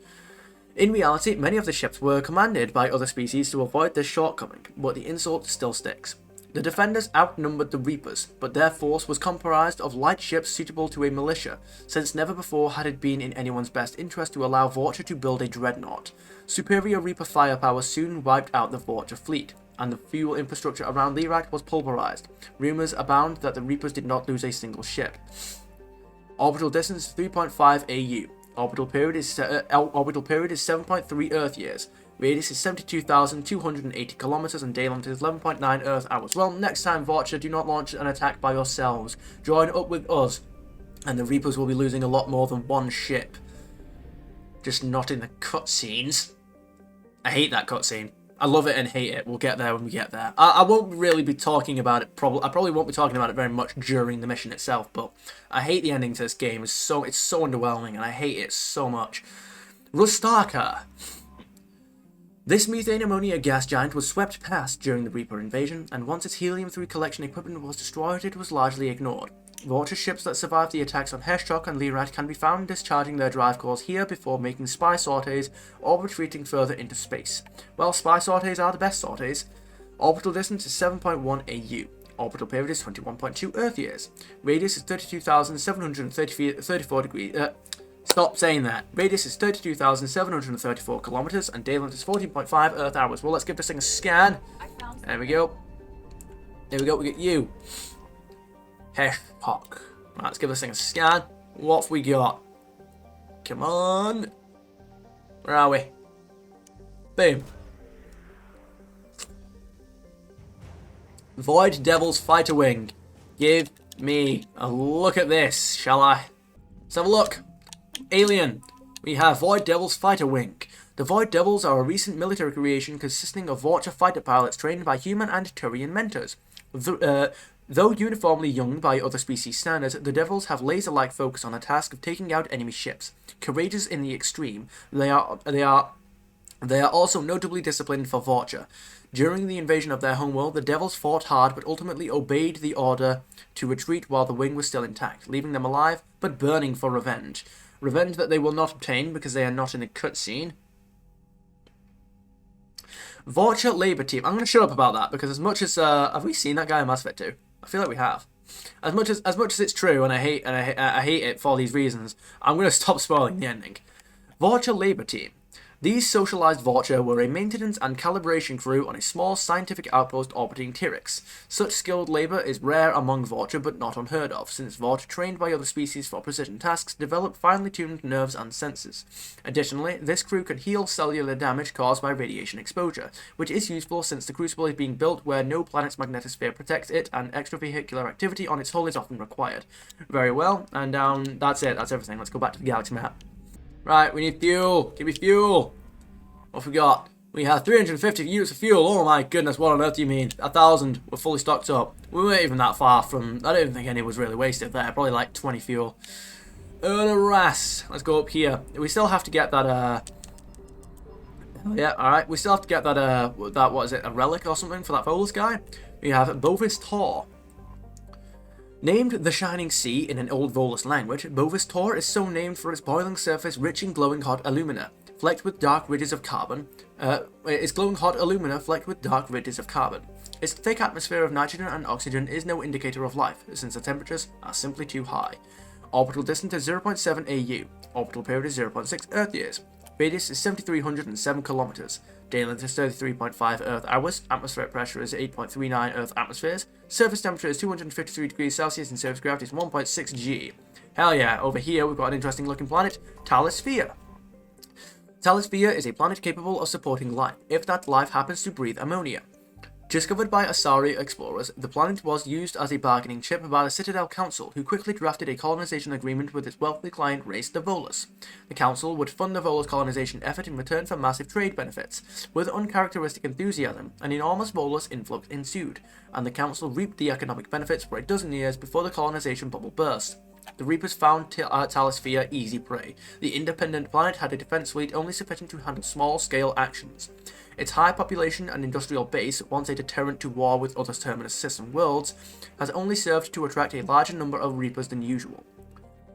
In reality, many of the ships were commanded by other species to avoid this shortcoming, but the insult still sticks. The defenders outnumbered the Reapers, but their force was comprised of light ships suitable to a militia, since never before had it been in anyone's best interest to allow Vulture to build a dreadnought. Superior Reaper firepower soon wiped out the Vulture fleet, and the fuel infrastructure around Lirat was pulverized. Rumors abound that the Reapers did not lose a single ship. Orbital distance 3.5 AU. Orbital period is 7.3 Earth years. Radius is 72,280 kilometers, and day length is 11.9 Earth hours. Well, next time, Vulture, do not launch an attack by yourselves. Join up with us, and the Reapers will be losing a lot more than one ship. Just not in the cutscenes. I hate that cutscene. I love it and hate it. We'll get there when we get there. I won't really be talking about it. I probably won't be talking about it very much during the mission itself, but I hate the ending to this game. It's so underwhelming, and I hate it so much. Rustaka. This methane ammonia gas giant was swept past during the Reaper invasion, and once its helium-3 collection equipment was destroyed, it was largely ignored. Vulture ships that survived the attacks on Heshtok and Lirat can be found discharging their drive cores here before making spy sorties or retreating further into space. Well, spy sorties are the best sorties. Orbital distance is 7.1 AU. Orbital period is 21.2 Earth years. Radius is 32,734 degrees. Stop saying that. Radius is 32,734 kilometers and day length is 14.5 Earth hours. Well, let's give this thing a scan. There we go. There we go. We get you. Heshtok. Right, let's give this thing a scan. What have we got? Come on. Where are we? Boom. Void Devil's Fighter Wing. Give me a look at this, shall I? Let's have a look. Alien. We have Void Devil's Fighter Wing. The Void Devils are a recent military creation consisting of Vulture fighter pilots trained by human and Turian mentors. Though uniformly young by other species standards, the Devils have laser-like focus on the task of taking out enemy ships. Courageous in the extreme, they are also notably disciplined for Vulture. During the invasion of their homeworld, the Devils fought hard but ultimately obeyed the order to retreat while the wing was still intact, leaving them alive but burning for revenge. Revenge that they will not obtain because they are not in the cutscene. Vulture Labour Team. I'm going to shut up about that because as much as have we seen that guy in Mass Effect 2? I feel like we have. As much as it's true, and I hate it for these reasons, I'm going to stop spoiling the ending. Vulture Labour Team. These socialized Vulture were a maintenance and calibration crew on a small scientific outpost orbiting Tyrix. Such skilled labor is rare among Vulture but not unheard of, since Vulture trained by other species for precision tasks develop finely tuned nerves and senses. Additionally, this crew can heal cellular damage caused by radiation exposure, which is useful since the Crucible is being built where no planet's magnetosphere protects it and extravehicular activity on its hull is often required. Very well, and that's it, that's everything. Let's go back to the galaxy map. Right, we need fuel. Give me fuel. What have we got? We have 350 units of fuel. Oh my goodness, what on earth do you mean? 1,000. We're fully stocked up. We weren't even that far from... I don't even think any was really wasted there. Probably like 20 fuel. Ras. Let's go up here. We still have to get that, yeah, alright. We still have to get that, what is it? A relic or something for that Volus guy? We have Bovis Tor. Named the Shining Sea in an old Volus language, Bovis Tor is so named for its boiling surface rich in glowing hot alumina, flecked with dark ridges of carbon. Its glowing hot alumina flecked with dark ridges of carbon. Its thick atmosphere of nitrogen and oxygen is no indicator of life, since the temperatures are simply too high. Orbital distance is 0.7 AU. Orbital period is 0.6 Earth years. Radius is 7,307 kilometers. Day length is 33.5 Earth hours. Atmospheric pressure is 8.39 Earth atmospheres. Surface temperature is 253 degrees Celsius and surface gravity is 1.6 G. Hell yeah, over here we've got an interesting looking planet, Talisphere. Talisphere is a planet capable of supporting life, if that life happens to breathe ammonia. Discovered by Asari explorers, the planet was used as a bargaining chip by the Citadel Council, who quickly drafted a colonization agreement with its wealthy client race, the Volus. The Council would fund the Volus colonization effort in return for massive trade benefits. With uncharacteristic enthusiasm, an enormous Volus influx ensued, and the Council reaped the economic benefits for a dozen years before the colonization bubble burst. The Reapers found Talisphere easy prey. The independent planet had a defense fleet only sufficient to handle small-scale actions. Its high population and industrial base, once a deterrent to war with other Terminus system worlds, has only served to attract a larger number of Reapers than usual.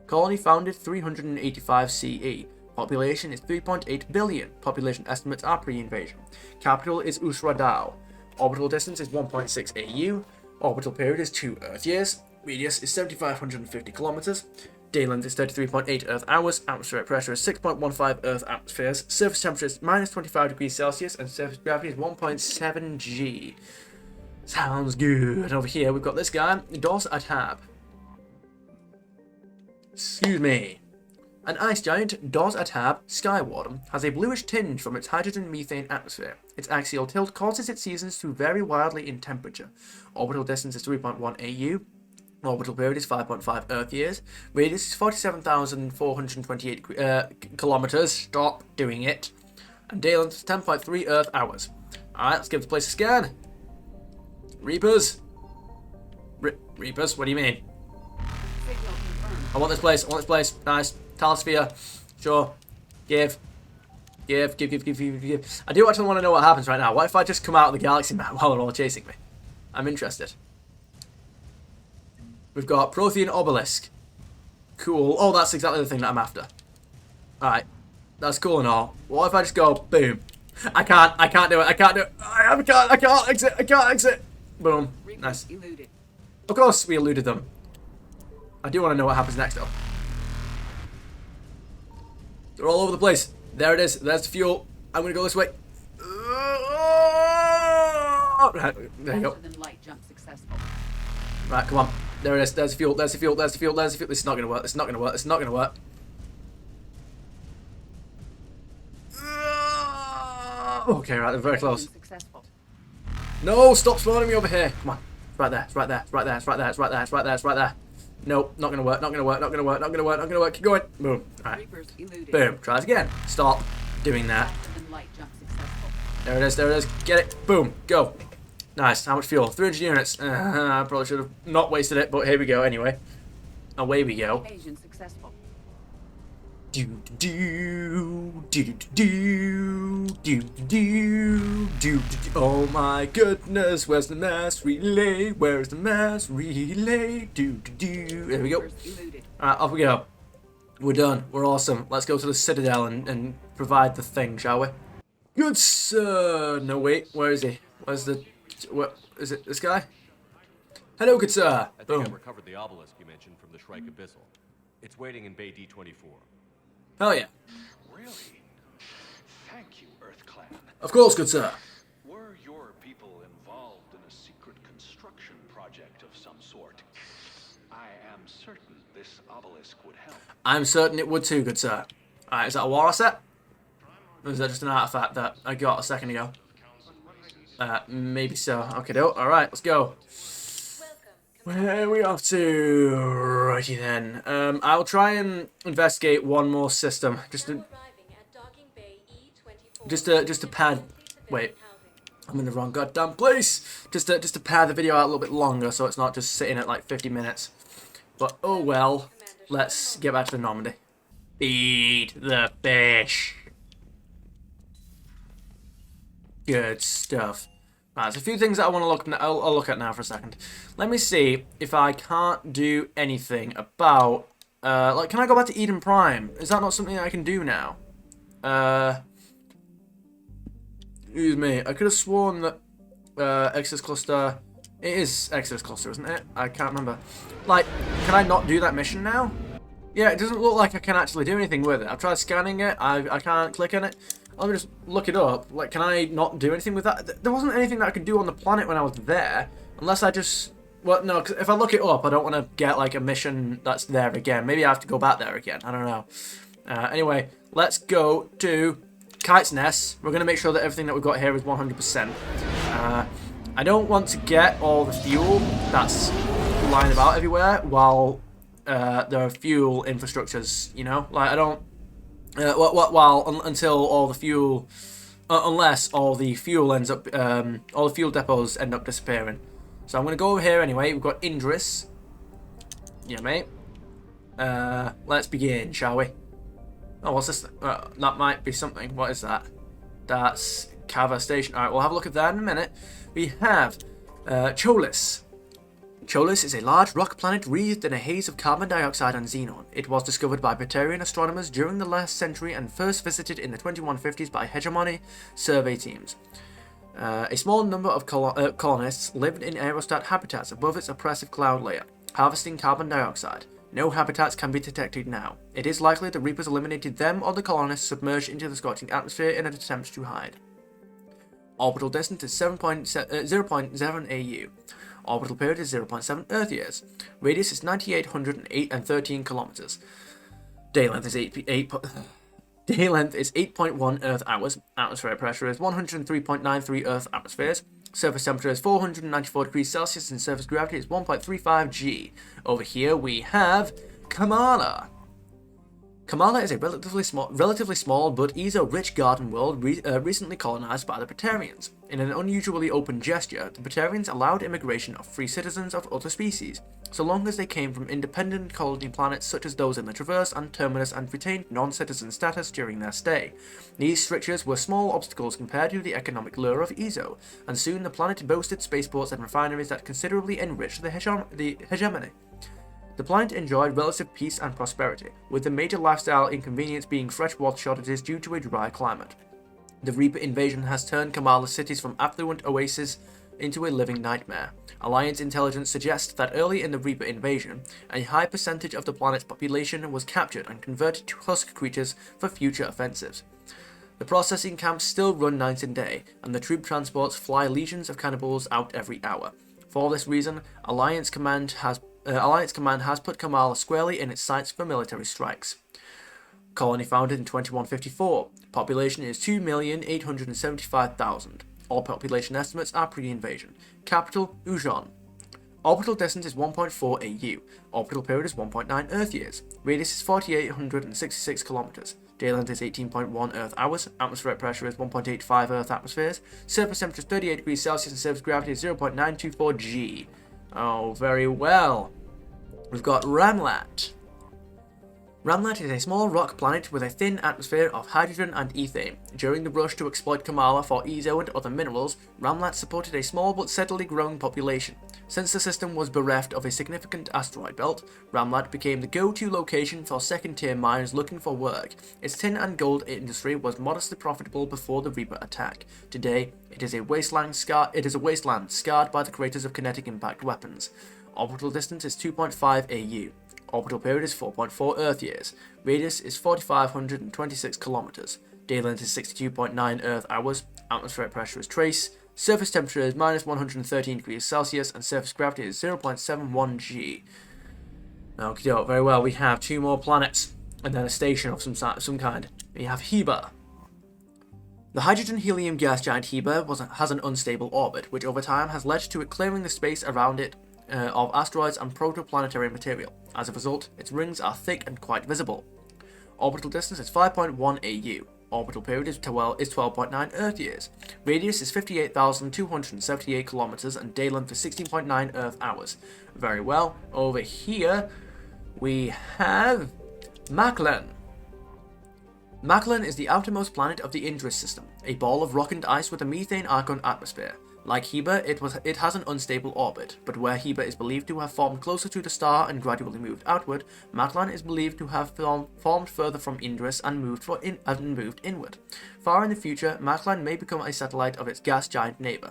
Colony founded 385 CE. Population is 3.8 billion. Population estimates are pre-invasion. Capital is Usradao. Orbital distance is 1.6 AU. Orbital period is 2 Earth years. Radius is 7,550 kilometers. Day length is 33.8 Earth hours. Atmospheric pressure is 6.15 Earth atmospheres. Surface temperature is minus 25 degrees Celsius. And surface gravity is 1.7 G. Sounds good. Over here we've got this guy, Dos Atab. Excuse me. An ice giant, Dos Atab Skywarden, has a bluish tinge from its hydrogen-methane atmosphere. Its axial tilt causes its seasons to vary wildly in temperature. Orbital distance is 3.1 AU. Orbital period is 5.5 Earth years. Radius is 47,428 kilometers. Stop doing it. And day length is 10.3 Earth hours. Alright, let's give this place a scan. Reapers? Reapers? What do you mean? I want this place. I want this place. Nice. Talisphere. Sure. Give. I do actually want to know what happens right now. What if I just come out of the galaxy map while they're all chasing me? I'm interested. We've got Prothean Obelisk. Cool. Oh, that's exactly the thing that I'm after. Alright. That's cool and all. What if I just go, boom? I can't do it. I can't do it. I can't exit. I can't exit. Boom. Nice. Of course we eluded them. I do want to know what happens next, though. They're all over the place. There it is. There's the fuel. I'm going to go this way. Right, there you go. Right, come on. There it is. There's the fuel. There's the fuel. There's the fuel. There's the fuel. This is not going to work. This is not going to work. This is not going to work. Okay, right. They're very close. No, stop spawning me over here. Come on. It's right there. It's right there. It's right there. It's right there. It's right there. It's right there. It's right there. Nope. Not going to work. Not going to work. Not going to work. Not going to work. Not going to work. Keep going. Boom. All right. Boom. Try it again. Stop doing that. There it is. There it is. Get it. Boom. Go. Nice. How much fuel? 300 units. I probably should have not wasted it, but here we go anyway. Away we go. Do do do do do do do. Oh my goodness, where's the mass relay? Where's the mass relay? Do do do. There we go. Alright, off we go. We're done. We're awesome. Let's go to the Citadel and provide the thing, shall we? Good sir. No wait, where is he? Where's the? What is it? This guy? Hello, good sir. I think Boom. I recovered the obelisk you mentioned from the Shrike Abyssal. It's waiting in Bay D24. Hell yeah. Really? Thank you, Earth Clan. Of course, good sir. Were your people involved in a secret construction project of some sort? I am certain this obelisk would help. I'm certain it would too, good sir. Alright, is that a war asset? Or is that just an artifact that I got a second ago? Maybe so. Okay, doke. Alright, let's go. Where are we off to? Righty then. I'll try and investigate one more system. Just to pad. Wait, I'm in the wrong goddamn place. Just to pad the video out a little bit longer, so it's not just sitting at like 50 minutes. But oh well. Let's get back to the Normandy. Feed the fish. Good stuff. Right, there's a few things that I want to look. I'll look at now for a second. Let me see if I can't do anything about. Like, can I go back to Eden Prime? Is that not something I can do now? Excuse me. I could have sworn that Exodus Cluster. It is Exodus Cluster, isn't it? I can't remember. Like, can I not do that mission now? Yeah, it doesn't look like I can actually do anything with it. I've tried scanning it. I can't click on it. Let me just look it up. Like, can I not do anything with that? There wasn't anything that I could do on the planet when I was there. Unless I just... Well, no, because if I look it up, I don't want to get, like, a mission that's there again. Maybe I have to go back there again. I don't know. Anyway, let's go to Kite's Nest. We're going to make sure that everything that we've got here is 100%. I don't want to get all the fuel that's lying about everywhere while there are fuel infrastructures, you know? Like, I don't... until all the fuel, unless all the fuel ends up, all the fuel depots end up disappearing. So I'm gonna go over here anyway. We've got Indris. Yeah, mate. Let's begin, shall we? Oh, what's this? That might be something. What is that? That's Kava Station. All right, we'll have a look at that in a minute. We have Cholis. Cholis is a large rock planet wreathed in a haze of carbon dioxide and xenon. It was discovered by Praetorian astronomers during the last century and first visited in the 2150s by hegemony survey teams. A small number of colonists lived in aerostat habitats above its oppressive cloud layer, harvesting carbon dioxide. No habitats can be detected now. It is likely the Reapers eliminated them or the colonists submerged into the scorching atmosphere in an attempt to hide. Orbital distance is 0.7 AU. Orbital period is 0.7 Earth years. Radius is 9,813 kilometers. Day length is 8.1 Earth hours. Atmospheric pressure is 103.93 Earth atmospheres. Surface temperature is 494 degrees Celsius and surface gravity is 1.35 G. Over here we have Kamala. Kamala is a relatively small but ESO-rich garden world recently colonized by the Praetorians. In an unusually open gesture, the Praetorians allowed immigration of free citizens of other species, so long as they came from independent colony planets such as those in the Traverse and Terminus and retained non-citizen status during their stay. These strictures were small obstacles compared to the economic lure of ESO, and soon the planet boasted spaceports and refineries that considerably enriched the hegemony. The planet enjoyed relative peace and prosperity, with the major lifestyle inconvenience being freshwater shortages due to a dry climate. The Reaper invasion has turned Kamala's cities from affluent oases into a living nightmare. Alliance intelligence suggests that early in the Reaper invasion, a high percentage of the planet's population was captured and converted to husk creatures for future offensives. The processing camps still run night and day, and the troop transports fly legions of cannibals out every hour. For this reason, Alliance Command has put Kamala squarely in its sights for military strikes. Colony founded in 2154. Population is 2,875,000. All population estimates are pre-invasion. Capital, Ujon. Orbital distance is 1.4 AU. Orbital period is 1.9 Earth years. Radius is 4,866 kilometers. Day length is 18.1 Earth hours. Atmospheric pressure is 1.85 Earth atmospheres. Surface temperature is 38 degrees Celsius and surface gravity is 0.924 G. Oh, very well. We've got Ramlat. Ramlat is a small rock planet with a thin atmosphere of hydrogen and ethane. During the rush to exploit Kamala for Ezo and other minerals, Ramlat supported a small but steadily growing population. Since the system was bereft of a significant asteroid belt, Ramlat became the go-to location for second-tier miners looking for work. Its tin and gold industry was modestly profitable before the Reaper attack. Today, it is a wasteland scarred by the craters of kinetic impact weapons. Orbital distance is 2.5 AU. Orbital period is 4.4 Earth years. Radius is 4,526 kilometers. Day length is 62.9 Earth hours. Atmospheric pressure is trace. Surface temperature is minus 113 degrees Celsius, and surface gravity is 0.71 G. Okay, very well. We have 2 more planets, and then a station of some kind. We have Heba. The hydrogen-helium gas giant Heba has an unstable orbit, which over time has led to it clearing the space around it of asteroids and protoplanetary material. As a result, its rings are thick and quite visible. Orbital distance is 5.1 AU. Orbital period is 12.9 Earth years. Radius is 58,278 kilometers and day length is 16.9 Earth hours. Very well. Over here, we have Maklan. Maklan is the outermost planet of the Indris system, a ball of rock and ice with a methane argon atmosphere. Like Heba, it has an unstable orbit, but where Heba is believed to have formed closer to the star and gradually moved outward, Maklan is believed to have formed further from Indris and moved inward. Far in the future, Maklan may become a satellite of its gas giant neighbor.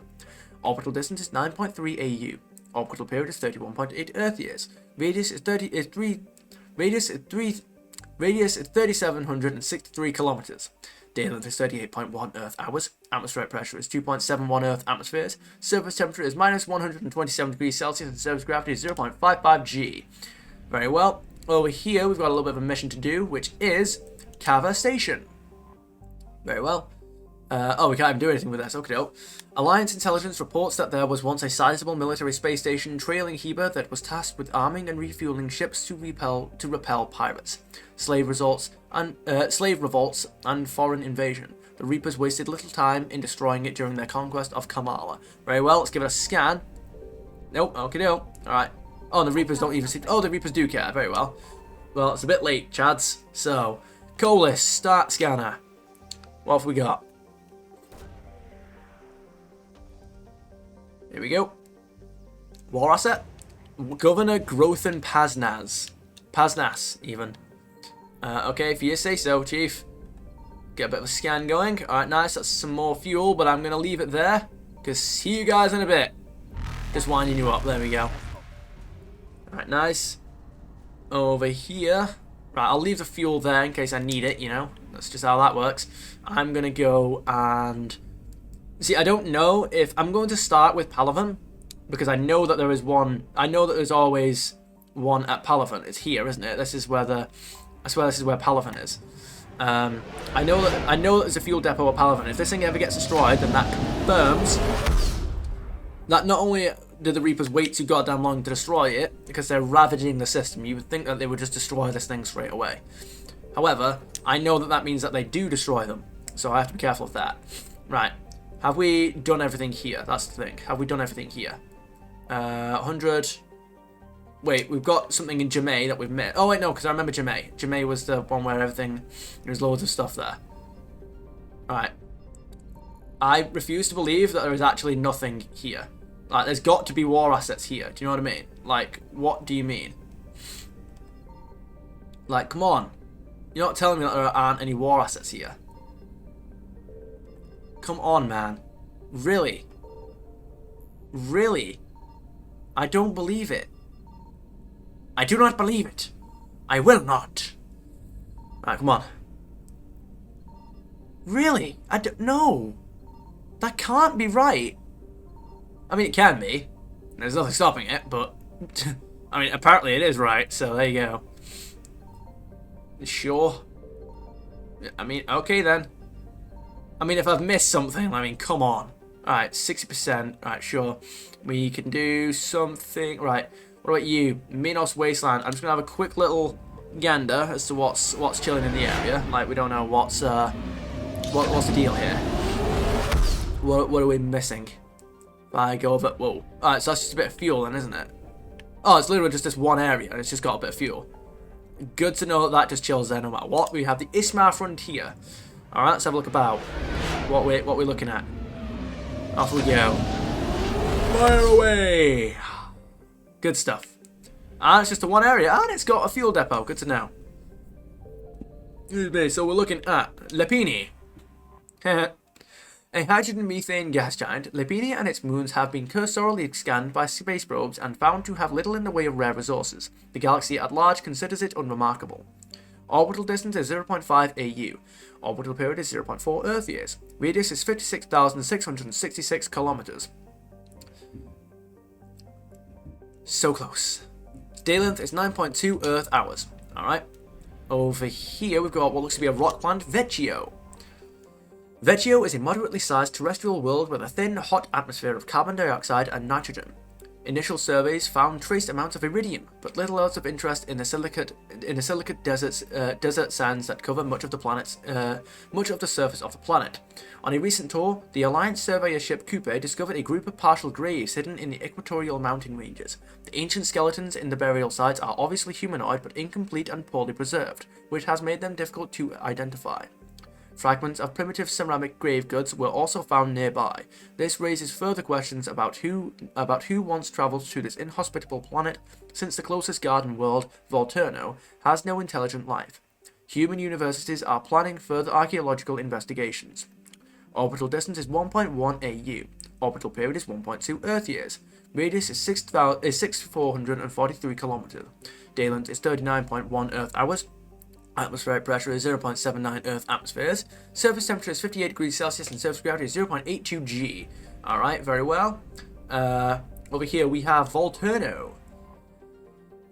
Orbital distance is 9.3 AU. Orbital period is 31.8 Earth years. Radius is 3,763 kilometers. Day length is 38.1 Earth hours. Atmospheric pressure is 2.71 Earth atmospheres. Surface temperature is minus 127 degrees Celsius and surface gravity is 0.55 G. Very well. Over here, we've got a little bit of a mission to do, which is Kava Station. Very well. We can't even do anything with this. Okay, no. Alliance intelligence reports that there was once a sizable military space station trailing Heba that was tasked with arming and refueling ships to repel pirates, slave revolts, and foreign invasion. The Reapers wasted little time in destroying it during their conquest of Kamala. Very well. Let's give it a scan. Nope. Okay, no. All right. Oh, the Reapers don't even see. Oh, the Reapers do care. Very well. Well, it's a bit late, Chads. So, Colis, start scanner. What have we got? Here we go. War asset. Governor Grothan Paznas, even. Okay, if you say so, Chief. Get a bit of a scan going. Alright, nice. That's some more fuel, but I'm going to leave it there. Because see you guys in a bit. Just winding you up. There we go. Alright, nice. Over here. Right, I'll leave the fuel there in case I need it, you know. That's just how that works. I'm going to go and... See, I don't know if... I'm going to start with Palavan, because I know that there is one... I know that there's always one at Palavan. It's here, isn't it? This is where the... I swear this is where Palavan is. I know that there's a fuel depot at Palavan. If this thing ever gets destroyed, then that confirms that not only did the Reapers wait too goddamn long to destroy it, because they're ravaging the system, you would think that they would just destroy this thing straight away. However, I know that that means that they do destroy them, so I have to be careful of that. Right. Have we done everything here? That's the thing. Have we done everything here? 100... Wait, we've got something in Jamay that we've met. Oh, wait, no, because I remember Jamay. Jamay was the one where everything... There's loads of stuff there. Alright. I refuse to believe that there is actually nothing here. Like, there's got to be war assets here. Do you know what I mean? Like, what do you mean? Like, come on. You're not telling me that there aren't any war assets here. Come on, man. Really? Really? I don't believe it. I do not believe it. I will not. Alright, come on. Really? I don't... No. That can't be right. I mean, it can be. There's nothing stopping it, but... I mean, apparently it is right, so there you go. Sure. I mean, okay then. I mean, if I've missed something, I mean, come on. Alright, 60%. Alright, sure. We can do something... Right, what about you? Minos Wasteland. I'm just going to have a quick little gander as to what's chilling in the area. Like, we don't know what's the deal here. What are we missing? If I go over... Whoa. Alright, so that's just a bit of fuel then, isn't it? Oh, it's literally just this one area, and it's just got a bit of fuel. Good to know that just chills there no matter what. We have the Ismar Frontier. Alright, let's have a look about what we're looking at. Off we go. Fire away! Good stuff. And it's just a one area, and it's got a fuel depot. Good to know. So we're looking at Lepini. A hydrogen methane gas giant, Lepini and its moons have been cursorily scanned by space probes and found to have little in the way of rare resources. The galaxy at large considers it unremarkable. Orbital distance is 0.5 AU. Orbital period is 0.4 Earth years. Radius is 56,666 kilometers. So close. Day length is 9.2 Earth hours. Alright. Over here we've got what looks to be a rock plant, Vecchio. Vecchio is a moderately sized terrestrial world with a thin, hot atmosphere of carbon dioxide and nitrogen. Initial surveys found trace amounts of iridium, but little else of interest in the silicate desert sands that cover much of the surface of the planet. On a recent tour, the Alliance surveyor ship Coupe discovered a group of partial graves hidden in the equatorial mountain ranges. The ancient skeletons in the burial sites are obviously humanoid but incomplete and poorly preserved, which has made them difficult to identify. Fragments of primitive ceramic grave goods were also found nearby. This raises further questions about who once travelled to this inhospitable planet, since the closest garden world, Volturno, has no intelligent life. Human universities are planning further archaeological investigations. Orbital distance is 1.1 AU. Orbital period is 1.2 Earth years. Radius is 6,443 kilometers. Day length is 39.1 Earth hours. Atmospheric pressure is 0.79 Earth atmospheres. Surface temperature is 58 degrees Celsius and surface gravity is 0.82 G. Alright, very well. Over here we have Volturno.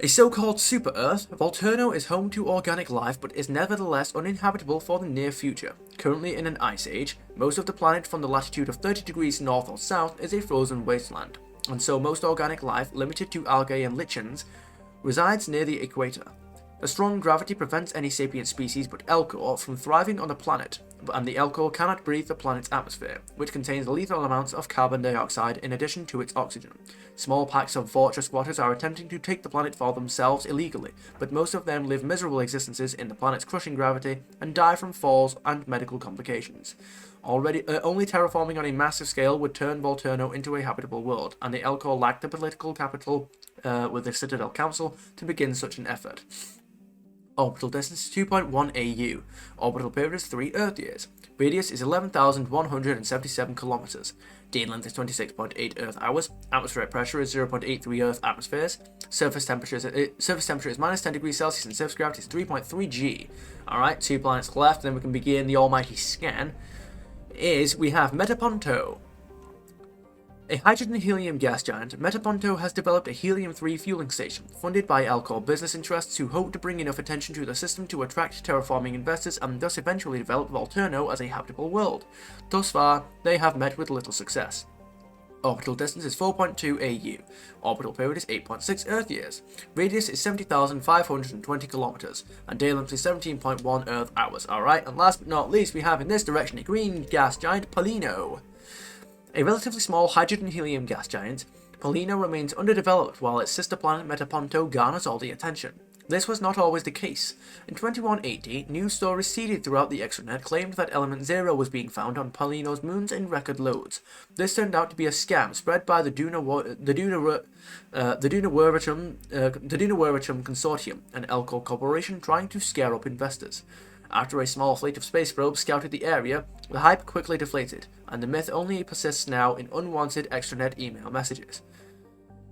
A so-called super-Earth, Volturno is home to organic life but is nevertheless uninhabitable for the near future. Currently in an ice age, most of the planet from the latitude of 30 degrees north or south is a frozen wasteland, and so most organic life, limited to algae and lichens, resides near the equator. The strong gravity prevents any sapient species but Elcor from thriving on the planet, and the Elcor cannot breathe the planet's atmosphere, which contains lethal amounts of carbon dioxide in addition to its oxygen. Small packs of fortress squatters are attempting to take the planet for themselves illegally, but most of them live miserable existences in the planet's crushing gravity and die from falls and medical complications. Only terraforming on a massive scale would turn Volturno into a habitable world, and the Elcor lack the political capital with the Citadel Council to begin such an effort. Orbital distance is 2.1 AU. Orbital period is 3 Earth years. Radius is 11,177 kilometers. Day length is 26.8 Earth hours. Atmospheric pressure is 0.83 Earth atmospheres. Surface temperature is minus 10 degrees Celsius and surface gravity is 3.3 G. Alright, 2 planets left, then we can begin the almighty scan. We have Metaponto. A hydrogen-helium gas giant, Metaponto has developed a helium-3 fueling station, funded by Elcor business interests who hope to bring enough attention to the system to attract terraforming investors and thus eventually develop Volturno as a habitable world. Thus far, they have met with little success. Orbital distance is 4.2 AU. Orbital period is 8.6 Earth years. Radius is 70,520 kilometers, and day length is 17.1 Earth hours. Alright, and last but not least, we have in this direction a green gas giant, Polino. A relatively small hydrogen-helium gas giant, Polino remains underdeveloped while its sister planet Metaponto garners all the attention. This was not always the case. In 2180, news stories seeded throughout the extranet claimed that Element Zero was being found on Paulino's moons in record loads. This turned out to be a scam spread by the Duna Werichum Consortium, an Elcor corporation trying to scare up investors. After a small fleet of space probes scouted the area, the hype quickly deflated, and the myth only persists now in unwanted extranet email messages.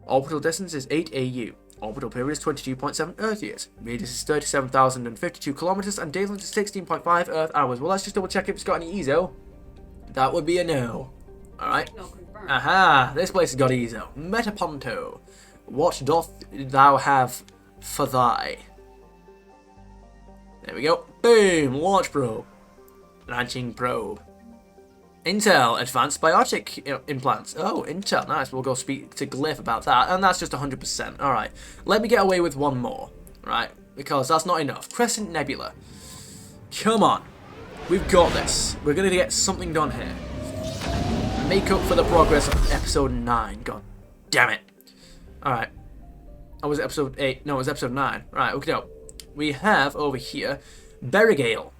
Orbital distance is 8 AU. Orbital period is 22.7 Earth years. Radius is 37,052 kilometers, and day length is 16.5 Earth hours. Well, let's just double check if it's got any ESO. That would be a no. Alright. Aha! This place has got ESO. Metaponto. What doth thou have for thy? There we go. Boom! Launch probe. Launching probe. Intel, advanced biotic implants. Oh, Intel, nice. We'll go speak to Glyph about that, and that's just 100%. Alright, let me get away with one more, right? Because that's not enough. Crescent Nebula. Come on. We've got this. We're going to get something done here. Make up for the progress of episode 9. God damn it. Alright. Oh, was it episode 8? No, it was episode 9. Right, okay, no. We have over here Berigale.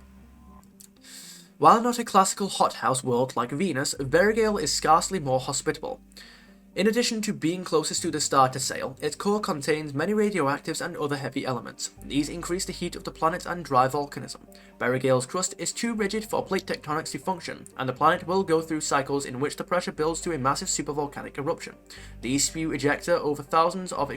While not a classical hothouse world like Venus, Berigale is scarcely more hospitable. In addition to being closest to the star to sail, its core contains many radioactives and other heavy elements. These increase the heat of the planet and drive volcanism. Berigale's crust is too rigid for plate tectonics to function, and the planet will go through cycles in which the pressure builds to a massive supervolcanic eruption. These spew ejecta over thousands of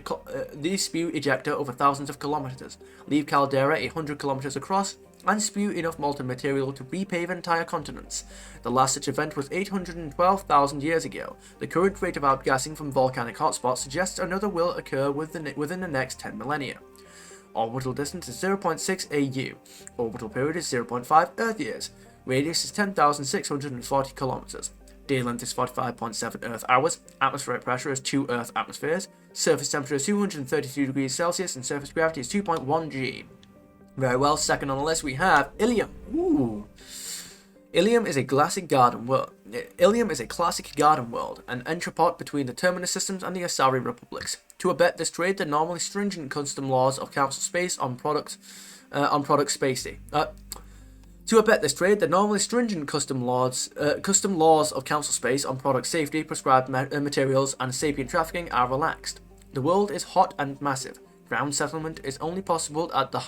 kilometers, leave caldera 100 kilometers across, and spew enough molten material to repave entire continents. The last such event was 812,000 years ago. The current rate of outgassing from volcanic hotspots suggests another will occur within the next 10 millennia. Orbital distance is 0.6 AU. Orbital period is 0.5 Earth years. Radius is 10,640 kilometers. Day length is 45.7 Earth hours. Atmospheric pressure is 2 Earth atmospheres. Surface temperature is 232 degrees Celsius, and surface gravity is 2.1 G. Very well, second on the list we have Ilium. Ooh. Ilium is a classic garden world. Ilium is a classic garden world, an entrepot between the Terminus systems and the Asari republics. To abet this trade, the normally stringent custom laws of Council Space on product spacey. To abet this trade, the normally stringent custom laws of Council Space on product safety, prescribed materials, and sapient trafficking are relaxed. The world is hot and massive. Ground settlement is only possible at the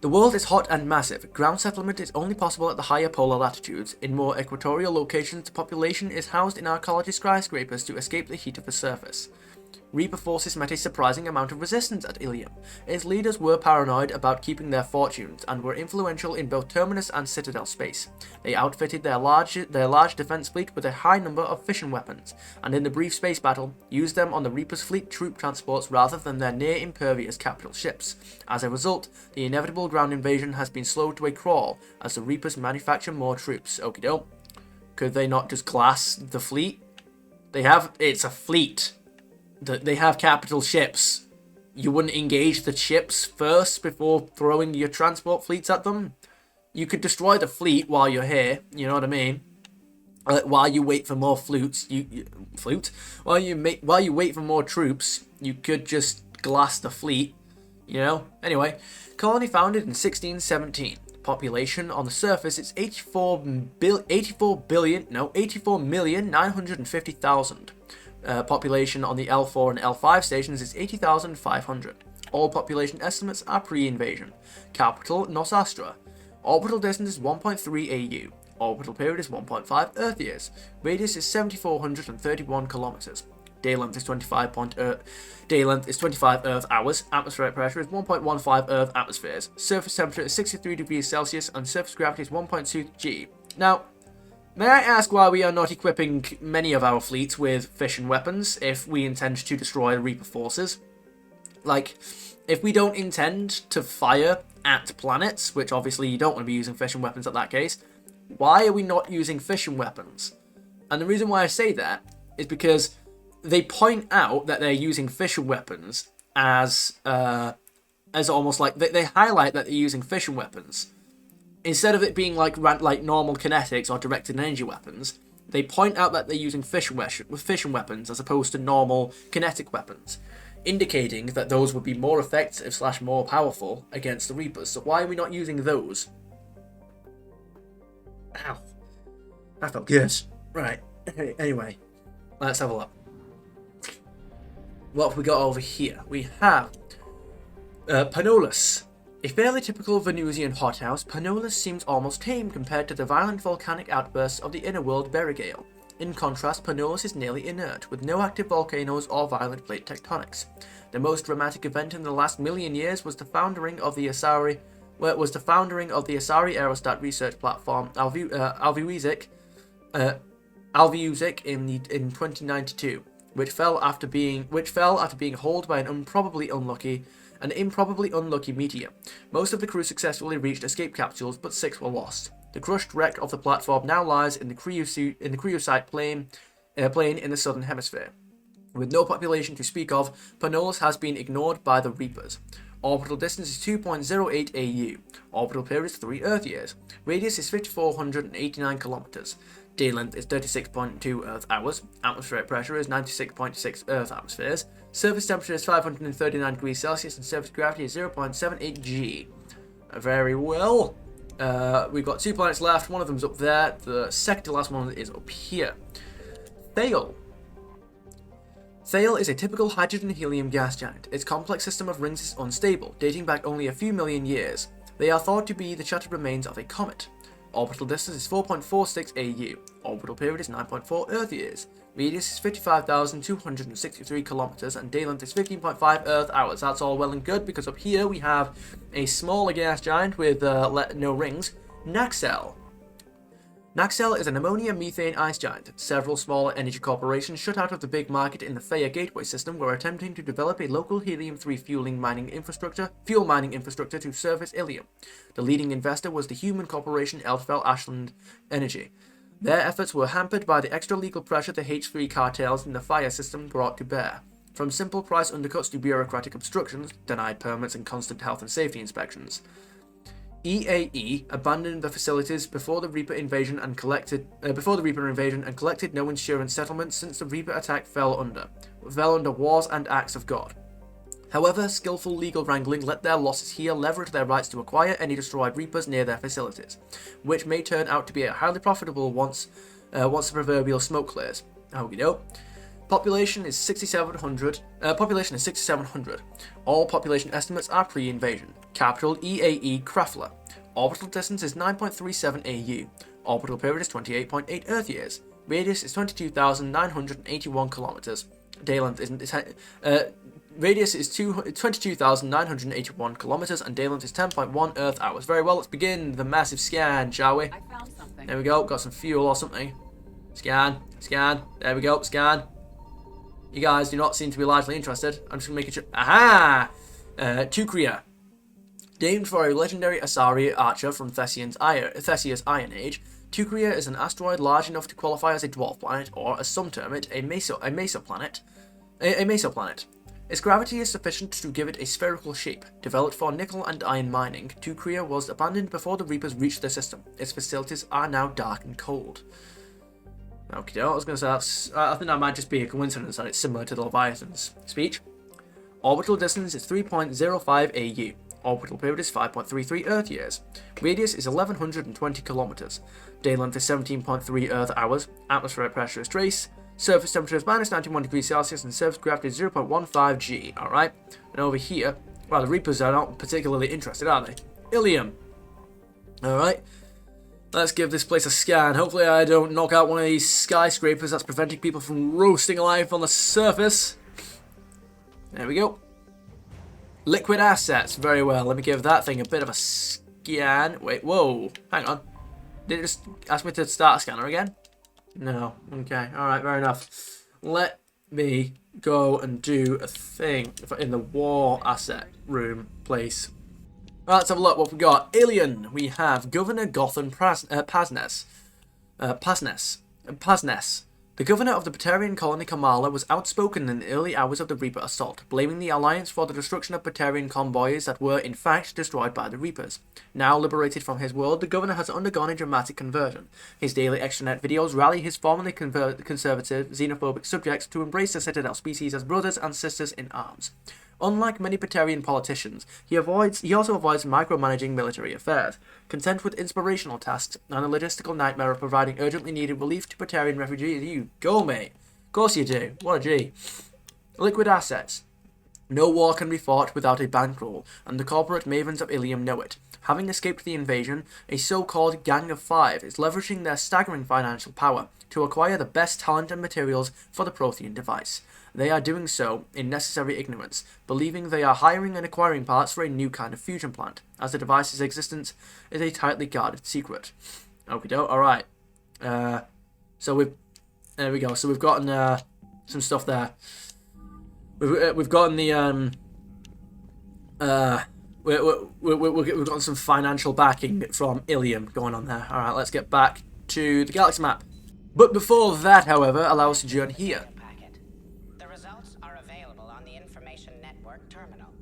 The world is hot and massive. Ground settlement is only possible at the higher polar latitudes. In more equatorial locations, the population is housed in arcology skyscrapers to escape the heat of the surface. Reaper forces met a surprising amount of resistance at Ilium. Its leaders were paranoid about keeping their fortunes, and were influential in both Terminus and Citadel space. They outfitted their large defense fleet with a high number of fission weapons, and in the brief space battle, used them on the Reaper's fleet troop transports rather than their near-impervious capital ships. As a result, the inevitable ground invasion has been slowed to a crawl, as the Reapers manufacture more troops. Okie doke. Could they not just glass the fleet? It's a fleet. They have capital ships. You wouldn't engage the ships first before throwing your transport fleets at them? You could destroy the fleet while you're here, you know what I mean? While you wait for more While you wait for more troops, you could just glass the fleet, you know? Anyway, colony founded in 1617. Population on the surface is 84,950,000. Population on the L4 and L5 stations is 80,500. All population estimates are pre-invasion. Capital, Nosastra. Orbital distance is 1.3 AU. Orbital period is 1.5 Earth years. Radius is 7,431 kilometers. Day length is 25 Earth hours. Atmospheric pressure is 1.15 Earth atmospheres. Surface temperature is 63 degrees Celsius, and surface gravity is 1.2 G. Now, may I ask why we are not equipping many of our fleets with fission weapons if we intend to destroy Reaper forces? Like, if we don't intend to fire at planets, which obviously you don't want to be using fission weapons at that case, why are we not using fission weapons? And the reason why I say that is because they point out that they're using fission weapons as almost like, they highlight that they're using fission weapons. Instead of it being like normal kinetics or directed energy weapons, They point out that they're using fission weapons as opposed to normal kinetic weapons, indicating that those would be more effective / more powerful against the Reapers. So why are we not using those? Ow. That felt good. Right. Anyway, let's have a look. What have we got over here? We have Panolus. A fairly typical Venusian hothouse, Panolus seems almost tame compared to the violent volcanic outbursts of the inner world Berigale. In contrast, Panolus is nearly inert, with no active volcanoes or violent plate tectonics. The most dramatic event in the last million years was the foundering of the Asari Aerostat research platform, Alviuzik, in 2092, which fell after being hauled by an improbably unlucky meteor. Most of the crew successfully reached escape capsules, but 6 were lost. The crushed wreck of the platform now lies in the cryosite plain in the southern hemisphere. With no population to speak of, Panolus has been ignored by the Reapers. Orbital distance is 2.08 AU. Orbital period is 3 Earth years. Radius is 5,489 kilometers. Day length is 36.2 Earth hours. Atmospheric pressure is 96.6 Earth atmospheres. Surface temperature is 539 degrees Celsius and surface gravity is 0.78 G. Very well. We've got 2 planets left. One of them's up there. The second to last one is up here. Thale. Thale is a typical hydrogen-helium gas giant. Its complex system of rings is unstable, dating back only a few million years. They are thought to be the shattered remains of a comet. Orbital distance is 4.46 AU. Orbital period is 9.4 Earth years. Radius is 55,263 kilometers and day length is 15.5 Earth hours. That's all well and good because up here we have a smaller gas giant with no rings, Naxel. Naxel is an ammonia-methane ice giant. Several smaller energy corporations shut out of the big market in the Theia Gateway system were attempting to develop a local helium-3 fuel mining infrastructure to service Ilium. The leading investor was the human corporation Eldfell Ashland Energy. Their efforts were hampered by the extra legal pressure the H3 cartels in the Fire system brought to bear. From simple price undercuts to bureaucratic obstructions, denied permits and constant health and safety inspections. EAE abandoned the facilities before the Reaper invasion and collected no insurance settlements since the Reaper attack fell under wars and acts of God. However, skillful legal wrangling let their losses here leverage their rights to acquire any destroyed Reapers near their facilities, which may turn out to be highly profitable once the proverbial smoke clears. Okie doke. Population is 6,700. All population estimates are pre-invasion. Capital EAE Krafla. Orbital distance is 9.37 AU. Orbital period is 28.8 Earth years. Radius is 22,981 kilometers. Day length is radius is 22,981 kilometers and day length is 10.1 Earth hours. Very well, let's begin the massive scan, shall we? I found something. There we go. Got some fuel or something. Scan. There we go. Scan. You guys do not seem to be largely interested. I'm just going to make it... Aha! Tukria. Named for a legendary Asari archer from Thessia's Iron Age, Tukria is an asteroid large enough to qualify as a dwarf planet, or as some term it, a mesoplanet. Its gravity is sufficient to give it a spherical shape. Developed for nickel and iron mining, Tukria was abandoned before the Reapers reached the system. Its facilities are now dark and cold. Okay, I was going to say I think that might just be a coincidence that it's similar to the Leviathan's speech. Orbital distance is 3.05 AU. Orbital period is 5.33 Earth years. Radius is 1,120 kilometers. Day length is 17.3 Earth hours. Atmospheric pressure is trace. Surface temperature is minus 91 degrees Celsius and surface gravity is 0.15 G. Alright. And over here, well, the Reapers are not particularly interested, are they? Ilium. Alright. Let's give this place a scan. Hopefully I don't knock out one of these skyscrapers that's preventing people from roasting alive on the surface. There we go. Liquid assets. Very well. Let me give that thing a bit of a scan. Wait, whoa. Hang on. Did it just ask me to start a scanner again? No. Okay. Alright, fair enough. Let me go and do a thing in the war asset room place. Right, let's have a look what we got. Alien. We have Governor Gotham Pasnes. The governor of the Batarian colony Kamala was outspoken in the early hours of the Reaper assault, blaming the Alliance for the destruction of Batarian convoys that were in fact destroyed by the Reapers. Now liberated from his world, the governor has undergone a dramatic conversion. His daily extranet videos rally his formerly conservative, xenophobic subjects to embrace the Citadel species as brothers and sisters in arms. Unlike many Batarian politicians, he also avoids micromanaging military affairs, content with inspirational tasks and the logistical nightmare of providing urgently needed relief to Batarian refugees. You go, mate. Of course you do. What a G. Liquid assets. No war can be fought without a bankroll, and the corporate mavens of Ilium know it. Having escaped the invasion, a so-called Gang of Five is leveraging their staggering financial power to acquire the best talent and materials for the Prothean device. They are doing so in necessary ignorance, believing they are hiring and acquiring parts for a new kind of fusion plant, as the device's existence is a tightly guarded secret. Okie doke, alright. There we go. So we've gotten some stuff there. We've gotten the we've gotten some financial backing from Ilium going on there. Alright, let's get back to the galaxy map. But before that, however, allow us to join here.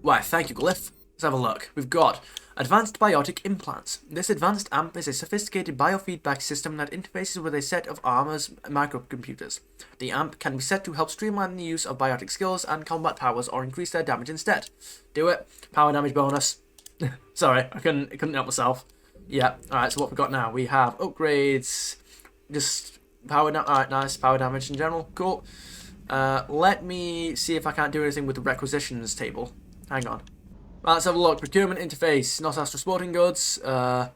Why, thank you, Glyph. Let's have a look. We've got Advanced Biotic Implants. This advanced AMP is a sophisticated biofeedback system that interfaces with a set of Armor's microcomputers. The AMP can be set to help streamline the use of biotic skills and combat powers or increase their damage instead. Do it. Power damage bonus. Sorry, I couldn't help myself. Yeah, alright, so what we've got now? We have upgrades. Just power damage. Alright, nice. Power damage in general. Cool. Let me see if I can't do anything with the requisitions table. Hang on. Right, let's have a look. Procurement interface. Nostastra Sporting Goods. Oh,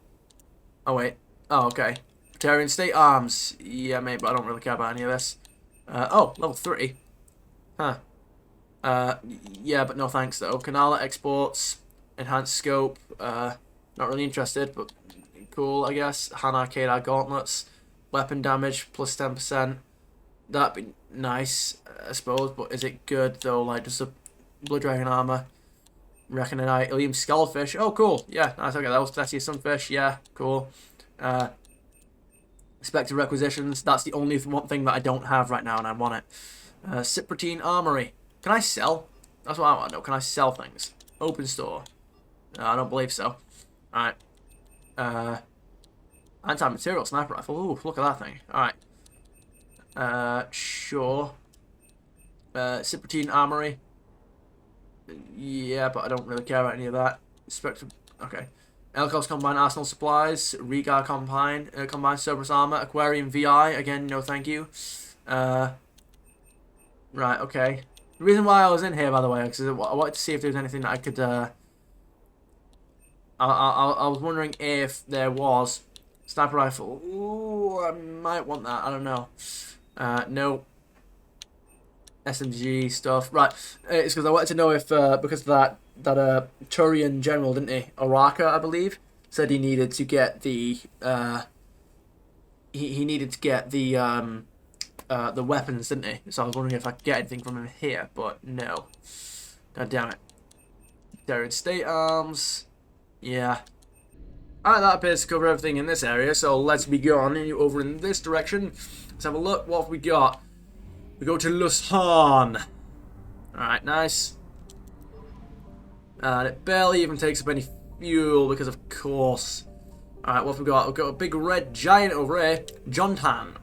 wait. Oh, okay. Batarian State Arms. Yeah, mate, but I don't really care about any of this. Oh, level 3. Huh. Yeah, but no thanks, though. Canala Exports. Enhanced Scope. Not really interested, but cool, I guess. Hana Kadar Gauntlets. Weapon damage plus 10%. That'd be nice, I suppose, but is it good, though? Like, just a Blood Dragon Armor. Reckonite, Ilium Skullfish. Oh, cool. Yeah, nice. Okay, that was Thessia Sunfish. Yeah, cool. Spectre Requisitions. That's the only one thing that I don't have right now, and I want it. Cyprotine Armory. Can I sell? That's what I want to know. Can I sell things? Open store. I don't believe so. Alright. Anti-material sniper rifle. Ooh, look at that thing. Alright. Sure. Cyprotine Armory. Yeah, but I don't really care about any of that. Spectre. Okay. Elkos Combined Arsenal Supplies. Regar Combined Cerberus Armor. Aquarium VI. Again, no thank you. Right, okay. The reason why I was in here, by the way, because I wanted to see if there was anything that I could, I was wondering if there was sniper rifle. Ooh, I might want that. I don't know. No. SMG stuff. Right. It's because I wanted to know if, because that Turian general, didn't he? Araka, I believe, said he needed to get the, he needed to get the weapons, didn't he? So I was wondering if I could get anything from him here, but no. God damn it. Batarian State Arms. Yeah. Alright, that appears to cover everything in this area, so let's be gone over in this direction. Let's have a look. What have we got? We go to Lushan. Alright, nice. And it barely even takes up any fuel because, of course. Alright, what have we got? We've got a big red giant over here. Jontan.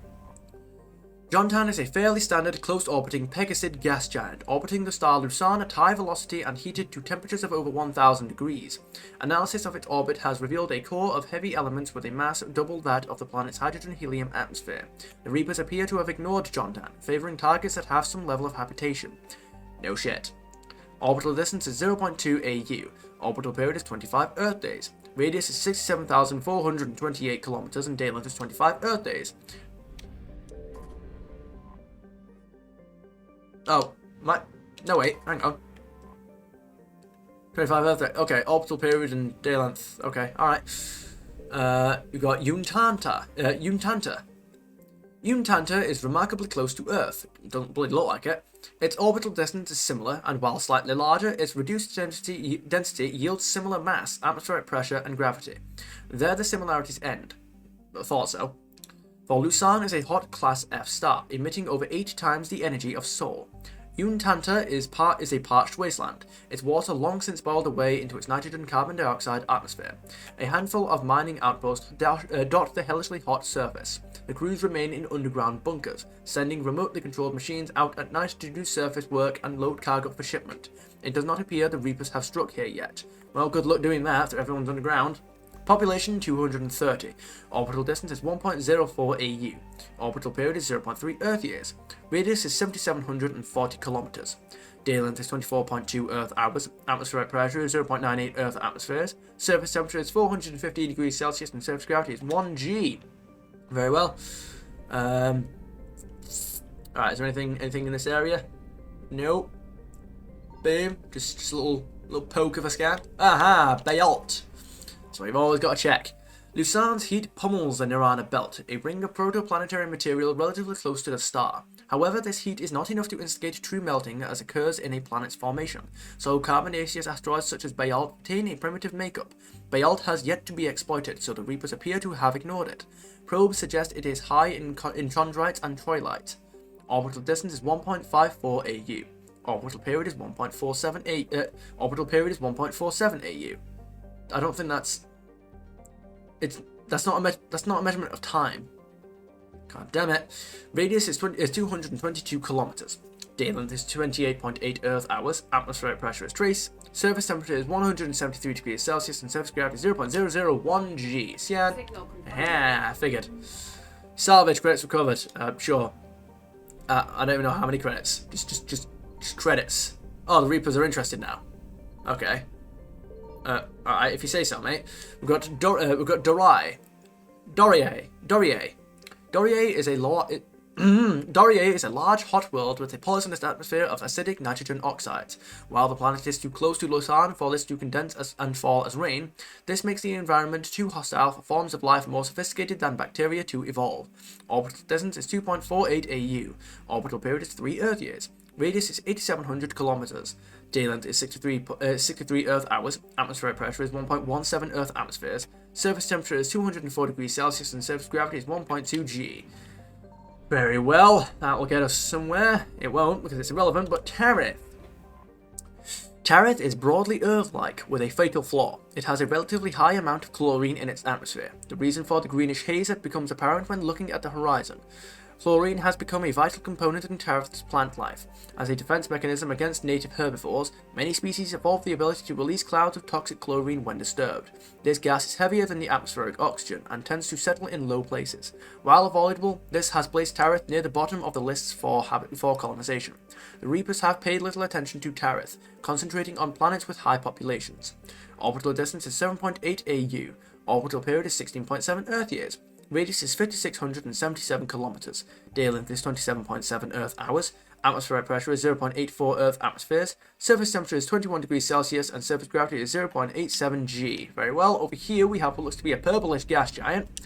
Jontan is a fairly standard close-orbiting Pegasid gas giant, orbiting the star Lusan at high velocity and heated to temperatures of over 1,000 degrees. Analysis of its orbit has revealed a core of heavy elements with a mass double that of the planet's hydrogen-helium atmosphere. The Reapers appear to have ignored Jontan, favoring targets that have some level of habitation. No shit. Orbital distance is 0.2 AU. Orbital period is 25 Earth days. Radius is 67,428 kilometers and day length is 25 Earth days. Oh, no wait, hang on. 25 Earth day. Okay, orbital period and day length. Okay, alright. We've got Yuntanta. Yuntanta is remarkably close to Earth. Doesn't bloody look like it. Its orbital distance is similar, and while slightly larger, its reduced density yields similar mass, atmospheric pressure, and gravity. There the similarities end. I thought so. For Lusan is a hot class F star, emitting over 8 times the energy of Sol. Untanta is a parched wasteland, its water long since boiled away into its nitrogen carbon dioxide atmosphere. A handful of mining outposts dot the hellishly hot surface. The crews remain in underground bunkers, sending remotely controlled machines out at night to do surface work and load cargo for shipment. It does not appear the Reapers have struck here yet. Well, good luck doing that after everyone's underground. Population 230. Orbital distance is 1.04 AU. Orbital period is 0.3 Earth years. Radius is 7,740 kilometers. Day length is 24.2 Earth hours. Atmospheric pressure is 0.98 Earth atmospheres. Surface temperature is 450 degrees Celsius and surface gravity is 1 G. Very well. Alright, is there anything in this area? No. Boom. Just a little poke of a scan. Aha! Bayalt. So we've always got to check. Lusan's heat pummels the Nirvana belt, a ring of protoplanetary material relatively close to the star. However, this heat is not enough to instigate true melting as occurs in a planet's formation, so carbonaceous asteroids such as Bayalt retain a primitive makeup. Bayalt has yet to be exploited, so the Reapers appear to have ignored it. Probes suggest it is high in chondrites and troilites. Orbital distance is 1.54 AU. Orbital period is 1.47 AU. I don't think that's not a measurement of time. God damn it. Radius is 222 kilometers. Day length is 28.8 Earth hours. Atmospheric pressure is trace. Surface temperature is 173 degrees Celsius and surface gravity is 0.001 G. Cyan. I figured. Salvage credits recovered. Sure. I don't even know how many credits. Just credits. Oh, the Reapers are interested now. Okay. Alright, if you say so, mate. We've got Dorier. Dorier is a large hot world with a poisonous atmosphere of acidic nitrogen oxides. While the planet is too close to Lausanne for this to condense and fall as rain, this makes the environment too hostile for forms of life more sophisticated than bacteria to evolve. Orbital distance is 2.48 AU. Orbital period is 3 Earth years. Radius is 8,700 kilometers. Day length is 63 Earth hours. Atmospheric pressure is 1.17 Earth atmospheres. Surface temperature is 204 degrees Celsius and surface gravity is 1.2 G. Very well, that will get us somewhere. It won't because it's irrelevant, but Tarith. Tarith is broadly Earth-like, with a fatal flaw. It has a relatively high amount of chlorine in its atmosphere. The reason for the greenish haze that becomes apparent when looking at the horizon. Chlorine has become a vital component in Tarith's plant life. As a defense mechanism against native herbivores, many species evolve the ability to release clouds of toxic chlorine when disturbed. This gas is heavier than the atmospheric oxygen and tends to settle in low places. While avoidable, this has placed Tarith near the bottom of the lists for colonization. The Reapers have paid little attention to Tarith, concentrating on planets with high populations. Orbital distance is 7.8 AU. Orbital period is 16.7 Earth years. Radius is 5,677 kilometers. Day length is 27.7 Earth hours. Atmospheric pressure is 0.84 Earth atmospheres. Surface temperature is 21 degrees Celsius and surface gravity is 0.87 G. Very well, over here we have what looks to be a purplish gas giant,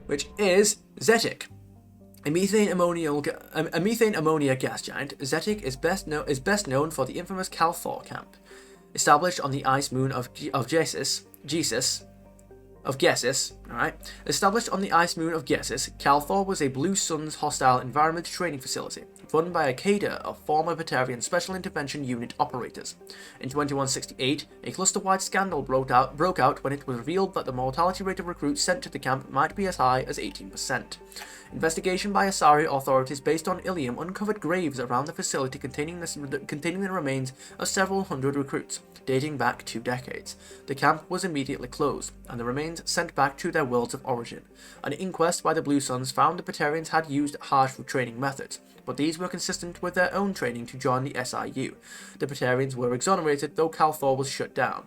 which is Zetic. A methane ammonia gas giant, Zetic is best known for the infamous Calthor camp. Established on the ice moon of Gessis, alright. Established on the ice moon of Gessis, Calthor was a Blue Sun's hostile environment training facility, run by a cadre of former Batarian Special Intervention Unit operators. In 2168, a cluster-wide scandal broke out when it was revealed that the mortality rate of recruits sent to the camp might be as high as 18%. Investigation by Asari authorities based on Ilium uncovered graves around the facility containing the remains of several hundred recruits, dating back 2 decades. The camp was immediately closed, and the remains sent back to their worlds of origin. An inquest by the Blue Suns found the Batarians had used harsh training methods, but these were consistent with their own training to join the SIU. The Batarians were exonerated, though Calthor was shut down,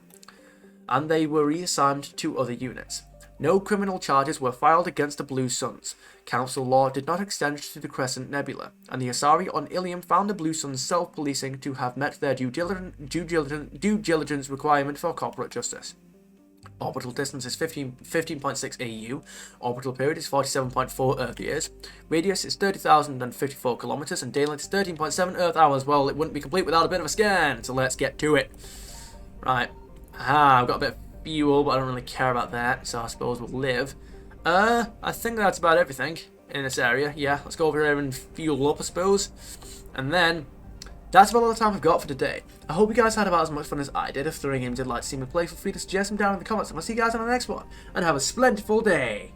and they were reassigned to other units. No criminal charges were filed against the Blue Suns. Council law did not extend to the Crescent Nebula, and the Asari on Ilium found the Blue Suns' self-policing to have met their due diligence requirement for corporate justice. Orbital distance is 15.6 AU. Orbital period is 47.4 Earth years. Radius is 30,054 kilometers, and day length is 13.7 Earth hours. Well, it wouldn't be complete without a bit of a scan, so let's get to it. Right. I've got a bit of fuel, but I don't really care about that, so I suppose we'll live. I think that's about everything in this area. Yeah, let's go over here and fuel up, I suppose. And then, that's about all the time I've got for today. I hope you guys had about as much fun as I did. If there are any games you'd like to see me play, feel free to suggest them down in the comments. And I'll see you guys on the next one. And have a splendid day.